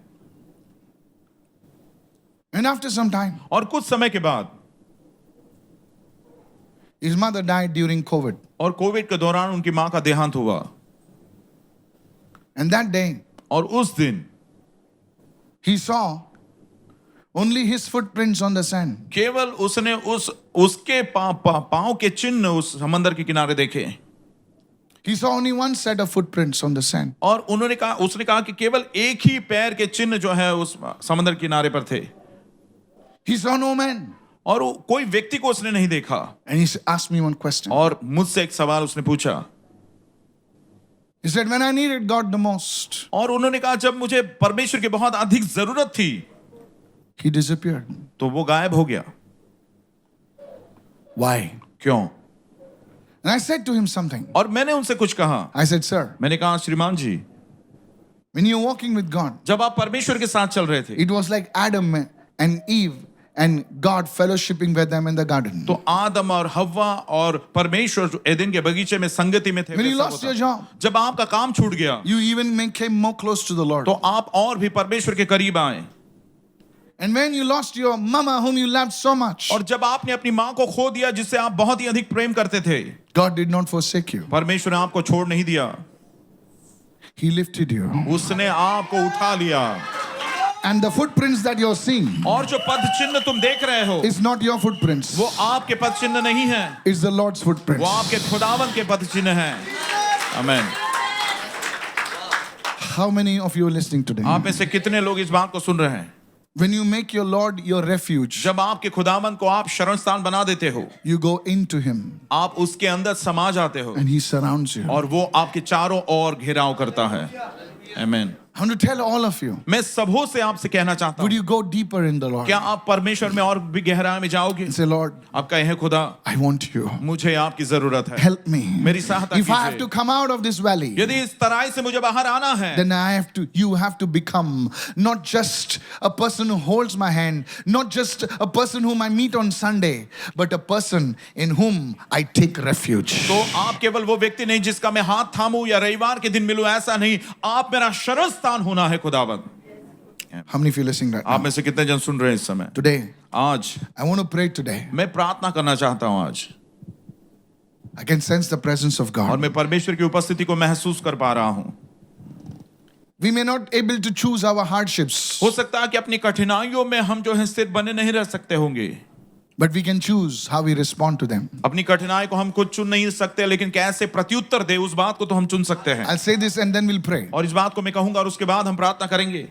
[SPEAKER 1] And after some time,
[SPEAKER 2] और कुछ समय के बाद
[SPEAKER 1] his mother died during COVID.
[SPEAKER 2] और कोविड के दौरान उनकी माँ का देहांत हुआ।
[SPEAKER 1] And that day,
[SPEAKER 2] और उस दिन
[SPEAKER 1] he saw only his footprints on the sand.
[SPEAKER 2] केवल उसने उसके पाँव के चिन्ह उस समंदर के किनारे देखे।
[SPEAKER 1] He saw only one set of footprints on the sand.
[SPEAKER 2] और उसने कहा कि केवल एक ही पैर के चिन्ह जो है उस समंदर किनारे पर थे
[SPEAKER 1] He saw no man.
[SPEAKER 2] और कोई व्यक्ति को उसने नहीं देखा।
[SPEAKER 1] And he asked me one question.
[SPEAKER 2] और मुझसे एक सवाल उसने पूछा।
[SPEAKER 1] He said, when I needed God the most,
[SPEAKER 2] और उन्होंने कहा जब मुझे परमेश्वर की बहुत अधिक जरूरत थी
[SPEAKER 1] he disappeared.
[SPEAKER 2] तो वो गायब हो गया।
[SPEAKER 1] Why?
[SPEAKER 2] क्यों?
[SPEAKER 1] And I said to him something.
[SPEAKER 2] और मैंने उनसे कुछ कहा।
[SPEAKER 1] I said, sir,
[SPEAKER 2] मैंने कहा श्रीमान जी,
[SPEAKER 1] when you're walking with God,
[SPEAKER 2] जब आप परमेश्वर के साथ चल रहे थे
[SPEAKER 1] it was like Adam and Eve and God fellowshipping with them in the garden.
[SPEAKER 2] तो आदम और हव्वा और परमेश्वर जो एदेन के बगीचे में संगति में थे
[SPEAKER 1] When you
[SPEAKER 2] वैसा
[SPEAKER 1] lost
[SPEAKER 2] होता।
[SPEAKER 1] your job,
[SPEAKER 2] जब आपका काम छूट गया
[SPEAKER 1] you even came more close to the Lord.
[SPEAKER 2] तो आप और भी परमेश्वर के करीब आए।
[SPEAKER 1] And when you lost your mama whom you loved so much,
[SPEAKER 2] और जब आपने अपनी माँ को खो दिया जिससे आप बहुत ही अधिक प्रेम करते थे,
[SPEAKER 1] God did not forsake you.
[SPEAKER 2] परमेश्वर ने आपको छोड़ नहीं दिया,
[SPEAKER 1] He lifted you.
[SPEAKER 2] उसने आपको उठा लिया।
[SPEAKER 1] And the footprints that you're seeing
[SPEAKER 2] और जो पद चिन्ह तुम देख रहे हो
[SPEAKER 1] is not your footprints.
[SPEAKER 2] वो आपके पद चिन्ह नहीं है,
[SPEAKER 1] It's the Lord's footprints.
[SPEAKER 2] वो आपके खुदावन के पद चिन्ह हैं। आमीन।
[SPEAKER 1] How many of you are listening today?
[SPEAKER 2] आप में से कितने लोग इस बात को सुन रहे हैं?
[SPEAKER 1] When you make your Lord your refuge,
[SPEAKER 2] जब आपके खुदावन को आप शरण स्थान बना देते हो,
[SPEAKER 1] you go into Him
[SPEAKER 2] आप उसके अंदर समा जाते हो
[SPEAKER 1] and He surrounds you.
[SPEAKER 2] और वो आपके चारों ओर घेराव करता है। आमीन।
[SPEAKER 1] I want to tell all of you,
[SPEAKER 2] मैं सबों से आपसे कहना चाहता
[SPEAKER 1] would
[SPEAKER 2] हूँ,
[SPEAKER 1] you go deeper in the Lord?
[SPEAKER 2] क्या आप परमेश्वर में और भी गहराई में जाओगे?
[SPEAKER 1] Say, Lord,
[SPEAKER 2] आप कहें खुदा
[SPEAKER 1] I want you.
[SPEAKER 2] मुझे आपकी जरूरत है,
[SPEAKER 1] Help me.
[SPEAKER 2] मेरी सहायता
[SPEAKER 1] If I have
[SPEAKER 2] कीजिए।
[SPEAKER 1] to come out of this valley,
[SPEAKER 2] यदि इस तराई से मुझे बाहर आना है
[SPEAKER 1] then you have to become not just a person who holds my hand, not just a person whom I meet on Sunday, but a person in whom I take refuge.
[SPEAKER 2] तो आप केवल वो व्यक्ति नहीं जिसका मैं हाथ थामूं या रविवार के दिन मिलूं, ऐसा नहीं, आप मेरा शरण स्थान होना है खुदावन।
[SPEAKER 1] How many of you are listening right
[SPEAKER 2] आप
[SPEAKER 1] now?
[SPEAKER 2] में से कितने जन सुन रहे हैं इस समय?
[SPEAKER 1] Today,
[SPEAKER 2] आज
[SPEAKER 1] I want to pray today.
[SPEAKER 2] मैं प्रार्थना करना चाहता हूं आज,
[SPEAKER 1] I can sense the presence of
[SPEAKER 2] और
[SPEAKER 1] God.
[SPEAKER 2] मैं परमेश्वर की उपस्थिति को महसूस कर पा रहा हूं।
[SPEAKER 1] We may not able to choose our hardships,
[SPEAKER 2] हो सकता है कि अपनी कठिनाइयों में हम जो है स्थिर बने नहीं रह सकते होंगे,
[SPEAKER 1] but we can choose how we respond to them.
[SPEAKER 2] अपनी कठिनाई को हम खुद चुन नहीं सकते, लेकिन कैसे प्रत्युत्तर दे उस बात को तो हम चुन सकते हैं।
[SPEAKER 1] I'll say this and then we'll pray.
[SPEAKER 2] और इस बात को मैं कहूंगा और उसके बाद हम प्रार्थना करेंगे।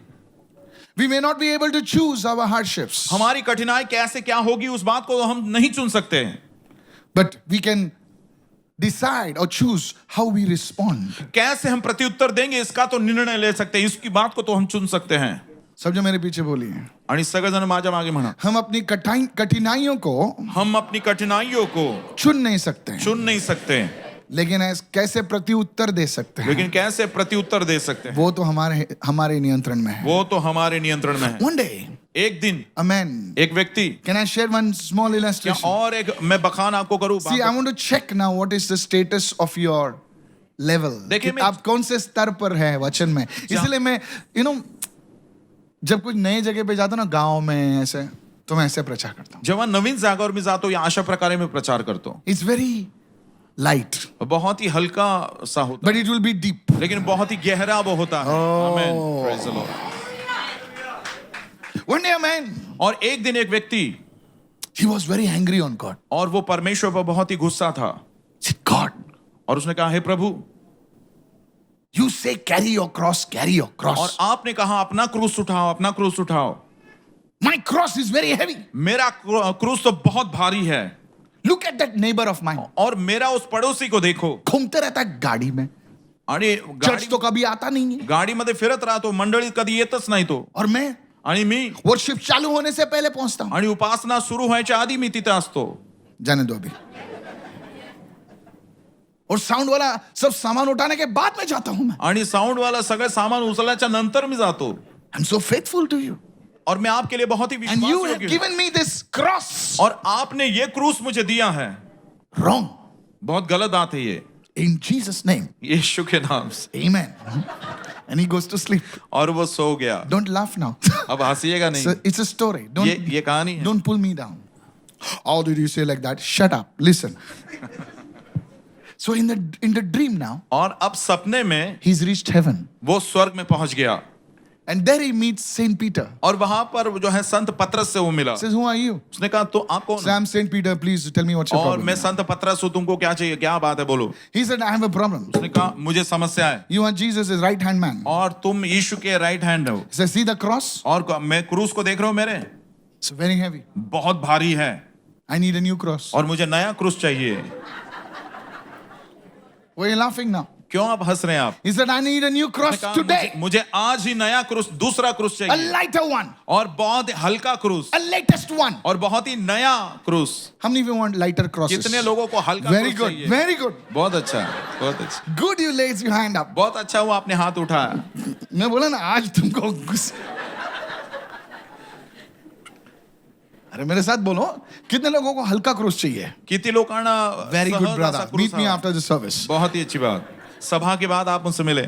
[SPEAKER 1] We may not be able to choose our hardships,
[SPEAKER 2] हमारी कठिनाई कैसे क्या होगी उस बात को तो हम नहीं चुन सकते हैं,
[SPEAKER 1] but we can decide or choose how we respond.
[SPEAKER 2] कैसे हम प्रत्युत्तर देंगे इसका तो निर्णय ले सकते हैं, इसकी बात को तो हम चुन सकते हैं।
[SPEAKER 1] सब जो मेरे पीछे बोलिए,
[SPEAKER 2] आणि सगळेजण माझ्या मागे म्हणा,
[SPEAKER 1] हम अपनी कठिनाइयों को
[SPEAKER 2] हम अपनी कठिनाइयों को
[SPEAKER 1] चुन नहीं सकते,
[SPEAKER 2] चुन नहीं सकते,
[SPEAKER 1] लेकिन कैसे प्रत्युत्तर दे सकते हैं,
[SPEAKER 2] लेकिन कैसे प्रत्युत्तर दे सकते हैं
[SPEAKER 1] वो तो हमारे नियंत्रण में है।
[SPEAKER 2] वो तो हमारे नियंत्रण में है।
[SPEAKER 1] One day,
[SPEAKER 2] एक दिन
[SPEAKER 1] amen.
[SPEAKER 2] एक व्यक्ति,
[SPEAKER 1] Can I share one small
[SPEAKER 2] क्या
[SPEAKER 1] illustration?
[SPEAKER 2] और एक मैं बखान आपको करूं?
[SPEAKER 1] See, I want to check now what is the status of your level.
[SPEAKER 2] देखिए,
[SPEAKER 1] कि
[SPEAKER 2] मैं-
[SPEAKER 1] आप कौन से स्तर पर है वचन में। इसलिए मैं जब कुछ नई जगह पे जाता हूं ना, गांव में ऐसे, तो मैं ऐसे प्रचार करता हूँ।
[SPEAKER 2] जेव्हा नवीन जागावर मी जातो या अशा प्रकारे मी प्रचार करतो,
[SPEAKER 1] It's very light,
[SPEAKER 2] बहुत ही हल्का सा होता
[SPEAKER 1] but it will be deep.
[SPEAKER 2] है, लेकिन बहुत ही गहरा वो होता है। आमीन, praise the Lord.
[SPEAKER 1] One day, man,
[SPEAKER 2] और एक दिन एक व्यक्ति,
[SPEAKER 1] he was very angry on God.
[SPEAKER 2] और वो परमेश्वर पर बहुत ही गुस्सा था,
[SPEAKER 1] He said, God,
[SPEAKER 2] और उसने कहा, हे प्रभु,
[SPEAKER 1] you say carry your cross, carry your
[SPEAKER 2] और
[SPEAKER 1] cross.
[SPEAKER 2] आपने कहा अपना क्रूस उठाओ, अपना क्रूस उठाओ।
[SPEAKER 1] My cross is very heavy.
[SPEAKER 2] मेरा क्रूस तो बहुत भारी है,
[SPEAKER 1] Look at that neighbor of mine.
[SPEAKER 2] और मेरा उस पड़ोसी को देखो।
[SPEAKER 1] घूमते रहता है गाड़ी में,
[SPEAKER 2] आणि
[SPEAKER 1] चर्च तो कभी आता नहीं है,
[SPEAKER 2] गाडीमध्ये फिरत राहतो, मंडळीत कधी येतच नाही तो,
[SPEAKER 1] और मैं
[SPEAKER 2] आणि मी
[SPEAKER 1] वर्शिप चालू होने से पहले पहुंचता हूं।
[SPEAKER 2] आणि उपासना सुरू व्हायच्या आधी मी तिथे असतो।
[SPEAKER 1] जाने दो अभी। और साउंड वाला सब सामान उठाने के बाद में जाता हूं मैं।
[SPEAKER 2] आणि साऊंड वाला सगळं सामान उचलल्याच्या नंतर मी जातो,
[SPEAKER 1] I'm so faithful to you.
[SPEAKER 2] और मैं आपके लिए बहुत ही
[SPEAKER 1] And you have
[SPEAKER 2] विश्वासयोग्य हूं।
[SPEAKER 1] given me this cross.
[SPEAKER 2] और आपने ये क्रूस मुझे दिया है।
[SPEAKER 1] Wrong.
[SPEAKER 2] बहुत गलत बात है ये,
[SPEAKER 1] In Jesus' name.
[SPEAKER 2] यीशु के नाम से।
[SPEAKER 1] Amen. And he goes to sleep.
[SPEAKER 2] और वो सो गया।
[SPEAKER 1] Don't laugh now.
[SPEAKER 2] अब हंसिएगा नहीं,
[SPEAKER 1] It's a story.
[SPEAKER 2] ये कहानी है।
[SPEAKER 1] Don't pull me down. How did you say like that? Shut up. Listen. So in the dream now,
[SPEAKER 2] और अब सपने में
[SPEAKER 1] he's reached heaven.
[SPEAKER 2] वो स्वर्ग में पहुंच गया,
[SPEAKER 1] And there he meets Saint Peter.
[SPEAKER 2] और वहां पर जो है संत पतरस से वो मिला।
[SPEAKER 1] Says, who are you?
[SPEAKER 2] उसने कहा तो आप कौन
[SPEAKER 1] Says, I'm Saint Peter. Please tell me what's your
[SPEAKER 2] और
[SPEAKER 1] problem.
[SPEAKER 2] मैं संत पतरस हूँ, तुमको क्या चाहिए, क्या बात है, बोलो।
[SPEAKER 1] He said, I have a problem.
[SPEAKER 2] उसने कहा मुझे समस्या है।
[SPEAKER 1] You are Jesus' right hand man.
[SPEAKER 2] और तुम यीशु के राइट हैंड हो।
[SPEAKER 1] He says, see the cross?
[SPEAKER 2] और मैं क्रूस को देख रहे हो मेरे,
[SPEAKER 1] It's very heavy.
[SPEAKER 2] बहुत भारी है
[SPEAKER 1] I need a new cross.
[SPEAKER 2] और मुझे नया क्रूस चाहिए।
[SPEAKER 1] Why are you laughing now?
[SPEAKER 2] क्यों आप हंस रहे हैं आप?
[SPEAKER 1] He said, I need a new cross
[SPEAKER 2] कहा,
[SPEAKER 1] today.
[SPEAKER 2] मुझे आज ही नया क्रूस, दूसरा क्रूस
[SPEAKER 1] A
[SPEAKER 2] चाहिए
[SPEAKER 1] lighter one.
[SPEAKER 2] और बहुत हल्का क्रूस
[SPEAKER 1] A latest one.
[SPEAKER 2] और बहुत ही नया क्रूस।
[SPEAKER 1] How many of you want lighter crosses?
[SPEAKER 2] कितने लोगों को हल्का
[SPEAKER 1] Very
[SPEAKER 2] क्रूस
[SPEAKER 1] good.
[SPEAKER 2] चाहिए?
[SPEAKER 1] Very good.
[SPEAKER 2] बहुत अच्छा, बहुत अच्छा,
[SPEAKER 1] Good you raise your hand up.
[SPEAKER 2] बहुत अच्छा हुआ आपने हाथ उठाया।
[SPEAKER 1] मैं बोला ना आज तुमको अरे मेरे साथ बोलो कितने लोगों को हल्का क्रूस चाहिए?
[SPEAKER 2] कितने लोकांना
[SPEAKER 1] Very good
[SPEAKER 2] सहज
[SPEAKER 1] brother.
[SPEAKER 2] असा क्रूस
[SPEAKER 1] Meet me
[SPEAKER 2] हवा।
[SPEAKER 1] after the service.
[SPEAKER 2] बहुत ही अच्छी बात। सभा के बाद आप मुझसे मिले।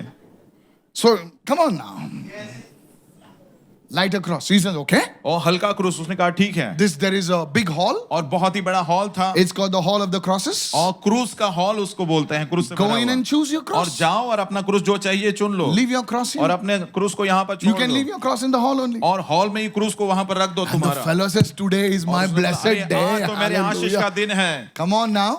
[SPEAKER 1] So come on now. Lighter cross. He says, okay.
[SPEAKER 2] और हल्का क्रूस, उसने कहा ठीक है।
[SPEAKER 1] There is a big hall.
[SPEAKER 2] और बहुत ही बड़ा हॉल था
[SPEAKER 1] It's called the hall of the crosses.
[SPEAKER 2] और क्रूस का हॉल उसको बोलते हैं, क्रूस से
[SPEAKER 1] Go
[SPEAKER 2] भरा
[SPEAKER 1] in
[SPEAKER 2] हुआ।
[SPEAKER 1] and choose your
[SPEAKER 2] और
[SPEAKER 1] cross.
[SPEAKER 2] जाओ और अपना क्रूस जो चाहिए चुन लो
[SPEAKER 1] Leave your cross
[SPEAKER 2] और
[SPEAKER 1] here.
[SPEAKER 2] अपने क्रूस को यहाँ पर
[SPEAKER 1] You
[SPEAKER 2] छोड़
[SPEAKER 1] can leave
[SPEAKER 2] दो
[SPEAKER 1] your cross in the hall only.
[SPEAKER 2] और हॉल में ही क्रूस को वहां पर रख दो
[SPEAKER 1] And the
[SPEAKER 2] तुम्हारा।
[SPEAKER 1] fellow says, today is my
[SPEAKER 2] और उसने कहा,
[SPEAKER 1] blessed
[SPEAKER 2] "अरे,
[SPEAKER 1] day.
[SPEAKER 2] आज तो मेरे आशीष का
[SPEAKER 1] Hallelujah.
[SPEAKER 2] दिन है।
[SPEAKER 1] Come on now.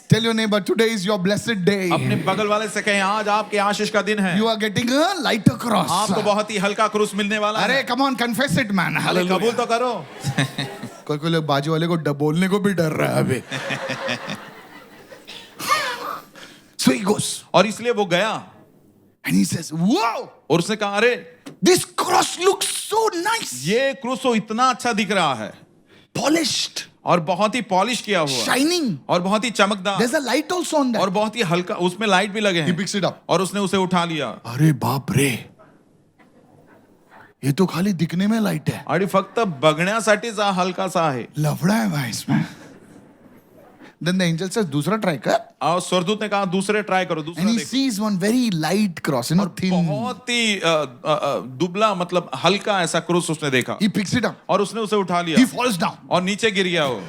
[SPEAKER 1] Tell your neighbor, today is your blessed day.
[SPEAKER 2] अपने बगल वाले से कहें आज आपके आशीष का दिन है।
[SPEAKER 1] You are getting a lighter cross.
[SPEAKER 2] आपको बहुत ही हल्का क्रूस मिलने वाला है।
[SPEAKER 1] अरे come on, confess it man.
[SPEAKER 2] अरे
[SPEAKER 1] Hallelujah.
[SPEAKER 2] कबूल तो करो।
[SPEAKER 1] कोई कोई लोग बाजू वाले को बोलने को भी डर रहा है अभी. So he goes
[SPEAKER 2] और इसलिए वो गया
[SPEAKER 1] and he says, wow,
[SPEAKER 2] और उसने कहा अरे
[SPEAKER 1] this cross looks so nice.
[SPEAKER 2] ये क्रूस तो इतना अच्छा दिख रहा है
[SPEAKER 1] Polished,
[SPEAKER 2] और बहुत ही पॉलिश किया हुआ
[SPEAKER 1] shining.
[SPEAKER 2] और बहुत ही चमकदार
[SPEAKER 1] There's a light also on
[SPEAKER 2] और
[SPEAKER 1] that.
[SPEAKER 2] बहुत ही हल्का, उसमें लाइट भी लगे
[SPEAKER 1] He
[SPEAKER 2] हैं
[SPEAKER 1] picks it up.
[SPEAKER 2] और उसने उसे उठा लिया।
[SPEAKER 1] अरे बाप रे, ये तो खाली दिखने में लाइट है.
[SPEAKER 2] आणि फक्त बघण्यासाठीच हा हलकासा आहे।
[SPEAKER 1] लफड़ा है भाई इसमें. Then the angel says, दूसरा try कर.
[SPEAKER 2] और स्वर्गदूत ने कहा दूसरे ट्राई करो, दूसरा
[SPEAKER 1] And he
[SPEAKER 2] देखो।
[SPEAKER 1] sees one very light cross, thin.
[SPEAKER 2] बहुत ही दुबला मतलब हल्का ऐसा क्रूस उसने देखा
[SPEAKER 1] He picks it up.
[SPEAKER 2] और उसने उसे उठा
[SPEAKER 1] He
[SPEAKER 2] लिया
[SPEAKER 1] falls down.
[SPEAKER 2] और नीचे गिर गया वो।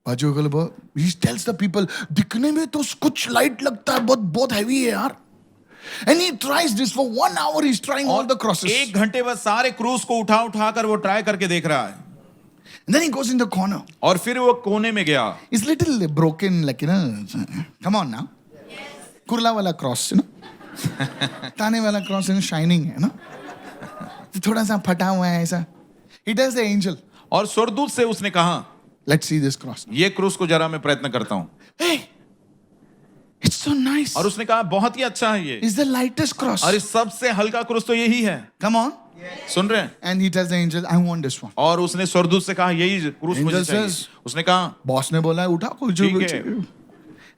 [SPEAKER 1] बाजू वाले बोल, he tells the people, दिखने में तो कुछ लाइट लगता है, बहुत बहुत heavy है यार. And he tries this for 1 hour. He's trying all the crosses.
[SPEAKER 2] एक घंटे बाद सारे क्रूस को उठा उठा कर वो ट्राई करके देख रहा है
[SPEAKER 1] And then he goes in the corner.
[SPEAKER 2] और फिर वो कोने में गया।
[SPEAKER 1] It's little broken, like come on now. Kurla वाला cross, ताने वाला cross, shining है ना. थोड़ा सा फटा हुआ है ऐसा. He tells the angel,
[SPEAKER 2] और स्वर्गदूत से उसने कहा
[SPEAKER 1] let's see this cross.
[SPEAKER 2] ये क्रूस को जरा मैं प्रयत्न करता हूँ।
[SPEAKER 1] Hey, it's so nice.
[SPEAKER 2] और उसने कहा बहुत ही अच्छा है ये,
[SPEAKER 1] It's the lightest cross.
[SPEAKER 2] और इस सबसे हल्का क्रूस तो यही है।
[SPEAKER 1] Come on.
[SPEAKER 2] सुन रहे हैं?
[SPEAKER 1] And he tells the angel, I want this one.
[SPEAKER 2] और उसने स्वर्गदूत से कहा यही क्रूस मुझे
[SPEAKER 1] Angel
[SPEAKER 2] चाहिए।
[SPEAKER 1] says,
[SPEAKER 2] उसने कहा
[SPEAKER 1] Boss ने बोला है उठा कुछ
[SPEAKER 2] ठीक है।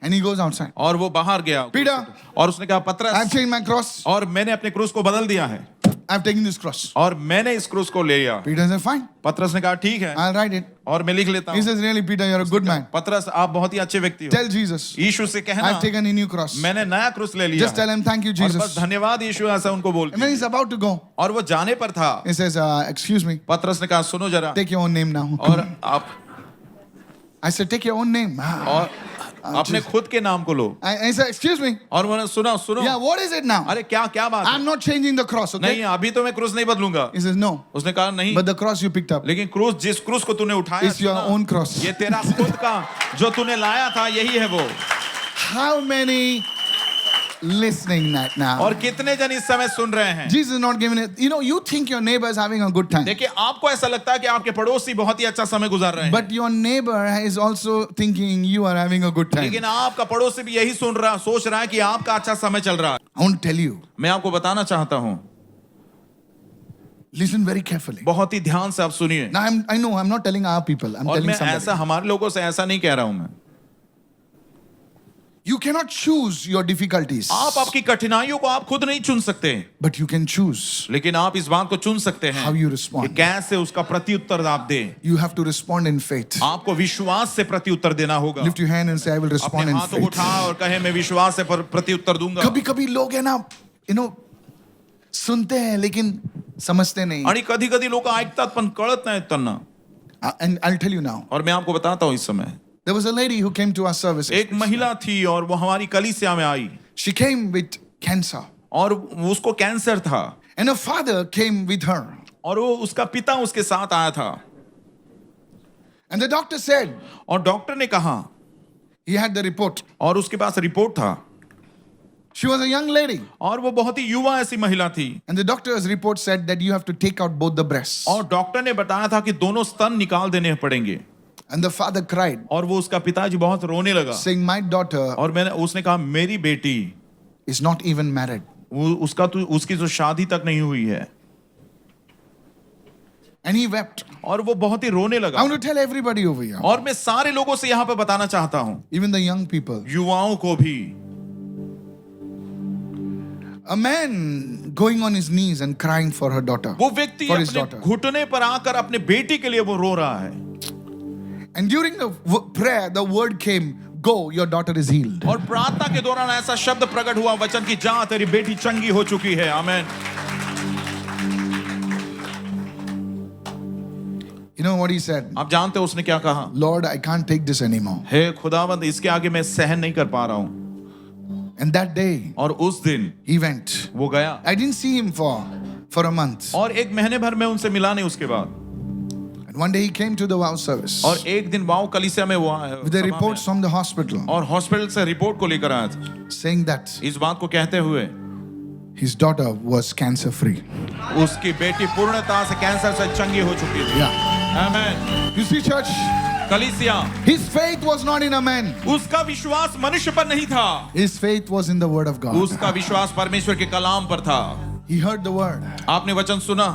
[SPEAKER 1] And he goes outside.
[SPEAKER 2] और वो बाहर गया
[SPEAKER 1] Peter,
[SPEAKER 2] और उसने कहा
[SPEAKER 1] I've
[SPEAKER 2] पतरस,
[SPEAKER 1] changed my cross.
[SPEAKER 2] और मैंने अपने क्रूस को बदल दिया है
[SPEAKER 1] I've taken this cross.
[SPEAKER 2] और मैंने इस क्रूस को ले लिया।
[SPEAKER 1] Peter said, fine.
[SPEAKER 2] पतरस ने कहा ठीक है
[SPEAKER 1] I'll write it.
[SPEAKER 2] और मैं लिख लेता
[SPEAKER 1] He
[SPEAKER 2] हूँ।
[SPEAKER 1] says, really, Peter, you're a good man.
[SPEAKER 2] पतरस आप बहुत ही अच्छे व्यक्ति हो।
[SPEAKER 1] Tell Jesus,
[SPEAKER 2] यीशु से कहना
[SPEAKER 1] I've taken a new cross.
[SPEAKER 2] मैंने नया क्रूस ले लिया
[SPEAKER 1] Just tell
[SPEAKER 2] है।
[SPEAKER 1] him, thank you,
[SPEAKER 2] और बस
[SPEAKER 1] Jesus.
[SPEAKER 2] धन्यवाद यीशु, ऐसा उनको बोल
[SPEAKER 1] And when he's about to go,
[SPEAKER 2] और वो जाने पर था।
[SPEAKER 1] he says, excuse me,
[SPEAKER 2] पतरस ने कहा सुनो जरा,
[SPEAKER 1] take your own name now.
[SPEAKER 2] और आप
[SPEAKER 1] I said, take your own name.
[SPEAKER 2] और अपने खुद के नाम को लो।
[SPEAKER 1] I said, excuse me.
[SPEAKER 2] और उन्होंने सुनो सुनो,
[SPEAKER 1] Yeah, what is it now?
[SPEAKER 2] अरे क्या क्या बात है?
[SPEAKER 1] I'm not changing the cross,
[SPEAKER 2] नहीं
[SPEAKER 1] okay?
[SPEAKER 2] अभी तो मैं क्रूस नहीं बदलूंगा।
[SPEAKER 1] He says, no.
[SPEAKER 2] उसने कहा नहीं,
[SPEAKER 1] But the cross you picked up
[SPEAKER 2] लेकिन क्रूस जिस क्रूस को तूने उठाया
[SPEAKER 1] is your
[SPEAKER 2] सुना,
[SPEAKER 1] own cross.
[SPEAKER 2] ये तेरा खुद का जो तूने लाया था यही है वो।
[SPEAKER 1] How many listening that now?
[SPEAKER 2] और कितने जन इस समय सुन रहे हैं?
[SPEAKER 1] Jesus is not giving it. You think your neighbor is having a good time.
[SPEAKER 2] देखिए आपको ऐसा लगता है कि आपके पड़ोसी बहुत ही अच्छा समय गुजार रहे हैं,
[SPEAKER 1] But your neighbor is also thinking you are having a good time.
[SPEAKER 2] लेकिन आपका पड़ोसी भी यही सोच रहा है कि आपका अच्छा समय चल रहा है।
[SPEAKER 1] I want to tell you,
[SPEAKER 2] मैं आपको बताना चाहता हूँ,
[SPEAKER 1] listen very carefully.
[SPEAKER 2] बहुत ही ध्यान से आप सुनिए।
[SPEAKER 1] Now I know I'm not telling our people. I'm
[SPEAKER 2] और
[SPEAKER 1] telling
[SPEAKER 2] मैं ऐसा
[SPEAKER 1] somebody.
[SPEAKER 2] हमारे लोगों से ऐसा नहीं कह रहा हूं मैं।
[SPEAKER 1] You cannot choose your difficulties,
[SPEAKER 2] आप आपकी कठिनाइयों को आप खुद नहीं चुन सकते,
[SPEAKER 1] but you can choose
[SPEAKER 2] लेकिन आप इस बात को चुन सकते हैं
[SPEAKER 1] how you
[SPEAKER 2] कि
[SPEAKER 1] respond.
[SPEAKER 2] कैसे उसका प्रत्युत्तर आप दें।
[SPEAKER 1] You have to respond in faith.
[SPEAKER 2] आपको विश्वास से प्रत्युत्तर देना होगा।
[SPEAKER 1] Lift your hand and say, I will respond
[SPEAKER 2] अपने
[SPEAKER 1] in
[SPEAKER 2] हाथों को
[SPEAKER 1] faith.
[SPEAKER 2] उठा और कहे मैं विश्वास से प्रत्युत्तर दूंगा।
[SPEAKER 1] कभी कभी लोग है ना, सुनते हैं लेकिन समझते नहीं.
[SPEAKER 2] आणि कधी कधी लोक ऐकतात पण कळत नाहीत त्यांना।
[SPEAKER 1] And I'll tell you now.
[SPEAKER 2] और मैं आपको बताता हूं इस समय
[SPEAKER 1] There was a lady who came to our service.
[SPEAKER 2] एक महिला थी और वो हमारी कलीसिया में आई
[SPEAKER 1] She came with cancer.
[SPEAKER 2] और उसको कैंसर था
[SPEAKER 1] And her father came with her.
[SPEAKER 2] और वो उसका पिता उसके साथ आया था
[SPEAKER 1] And the doctor said,
[SPEAKER 2] और डॉक्टर ने कहा,
[SPEAKER 1] he had the report.
[SPEAKER 2] और उसके पास रिपोर्ट था,
[SPEAKER 1] She was a young lady.
[SPEAKER 2] और वो बहुत ही युवा ऐसी महिला थी,
[SPEAKER 1] And the doctor's report said that you have to take out both the breasts.
[SPEAKER 2] और डॉक्टर ने बताया था कि दोनों स्तन निकाल देने पड़ेंगे।
[SPEAKER 1] And the father cried,
[SPEAKER 2] और वो उसका पिताजी बहुत रोने लगा,
[SPEAKER 1] saying, my daughter
[SPEAKER 2] और उसने कहा मेरी बेटी
[SPEAKER 1] is not even married.
[SPEAKER 2] उसकी तो शादी तक नहीं हुई है।
[SPEAKER 1] And he wept.
[SPEAKER 2] और वो बहुत ही रोने
[SPEAKER 1] I
[SPEAKER 2] लगा।
[SPEAKER 1] want to tell everybody over here,
[SPEAKER 2] और मैं सारे लोगों से यहाँ पे बताना चाहता हूँ,
[SPEAKER 1] even the young people,
[SPEAKER 2] युवाओं को भी,
[SPEAKER 1] a man going on his knees and crying for her daughter,
[SPEAKER 2] वो व्यक्ति
[SPEAKER 1] for his
[SPEAKER 2] अपने
[SPEAKER 1] daughter.
[SPEAKER 2] घुटने पर आकर अपने बेटी के लिए वो रो रहा है।
[SPEAKER 1] And during the prayer, the word came, go, your daughter is healed.
[SPEAKER 2] और प्रार्थना के दौरान ऐसा शब्द प्रकट हुआ वचन की, जा तेरी बेटी चंगी हो चुकी है। आमीन।
[SPEAKER 1] You know what he said?
[SPEAKER 2] आप जानते हो उसने क्या कहा?
[SPEAKER 1] Lord, I can't take this anymore.
[SPEAKER 2] हे खुदावंद, इसके आगे मैं सहन नहीं कर पा रहा हूँ।
[SPEAKER 1] And that day,
[SPEAKER 2] और उस दिन
[SPEAKER 1] he went.
[SPEAKER 2] वो गया,
[SPEAKER 1] I didn't see him for a month.
[SPEAKER 2] और एक महीने भर में उनसे मिला नहीं उसके बाद।
[SPEAKER 1] And one day he came to the wow service
[SPEAKER 2] और एक दिन वाओ कलीसिया में वो आया,
[SPEAKER 1] with the reports from the hospital
[SPEAKER 2] और हॉस्पिटल से रिपोर्ट को लेकर आया था,
[SPEAKER 1] saying that
[SPEAKER 2] इस बात को कहते हुए
[SPEAKER 1] his daughter was cancer free.
[SPEAKER 2] उसकी बेटी पूर्णतः से कैंसर से चंगी हो चुकी थी।
[SPEAKER 1] Yeah.
[SPEAKER 2] आमीन।
[SPEAKER 1] You see, church,
[SPEAKER 2] कलीसिया,
[SPEAKER 1] his faith was not in a man.
[SPEAKER 2] उसका विश्वास मनुष्य पर नहीं था,
[SPEAKER 1] His faith was in the word of God.
[SPEAKER 2] उसका विश्वास परमेश्वर के कलाम पर था।
[SPEAKER 1] He heard the word
[SPEAKER 2] आपने वचन सुना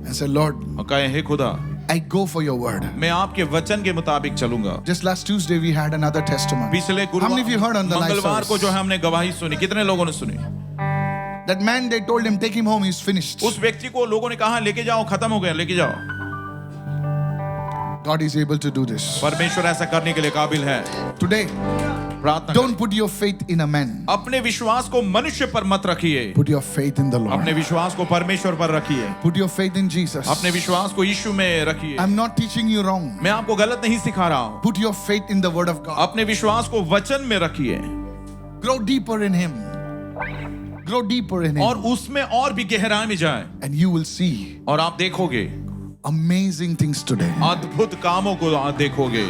[SPEAKER 1] and said, Lord,
[SPEAKER 2] और कहे, हे खुदा,
[SPEAKER 1] I go for your word.
[SPEAKER 2] मैं आपके वचन के मुताबिक चलूंगा।
[SPEAKER 1] Just last Tuesday we had another testimony.
[SPEAKER 2] पिछले
[SPEAKER 1] How many of you heard on the live
[SPEAKER 2] मंगलवार को
[SPEAKER 1] service?
[SPEAKER 2] जो है हमने गवाही सुनी, कितने लोगों ने सुनी?
[SPEAKER 1] That man, they told him, take him home, he's finished.
[SPEAKER 2] उस व्यक्ति को लोगों ने कहा लेके जाओ, खत्म हो गया, लेके जाओ।
[SPEAKER 1] God is able to do this.
[SPEAKER 2] परमेश्वर ऐसा करने के लिए काबिल है।
[SPEAKER 1] Today,
[SPEAKER 2] प्रार्थना
[SPEAKER 1] don't put your faith in a man.
[SPEAKER 2] करें। अपने विश्वास को मनुष्य पर मत रखिए,
[SPEAKER 1] Put your faith in the
[SPEAKER 2] अपने
[SPEAKER 1] Lord.
[SPEAKER 2] विश्वास को परमेश्वर पर रखिए,
[SPEAKER 1] Put your faith in Jesus.
[SPEAKER 2] अपने विश्वास को यीशु में रखिए।
[SPEAKER 1] I'm not teaching you wrong.
[SPEAKER 2] मैं आपको गलत नहीं सिखा रहा हूँ,
[SPEAKER 1] Put your faith in the word of God.
[SPEAKER 2] अपने विश्वास को वचन में रखिए
[SPEAKER 1] Grow deeper in him. Grow deeper in
[SPEAKER 2] और
[SPEAKER 1] him.
[SPEAKER 2] उसमें और भी गहराई में जाए,
[SPEAKER 1] And you will see
[SPEAKER 2] और आप देखोगे
[SPEAKER 1] amazing things today.
[SPEAKER 2] अद्भुत कामों को आप देखोगे।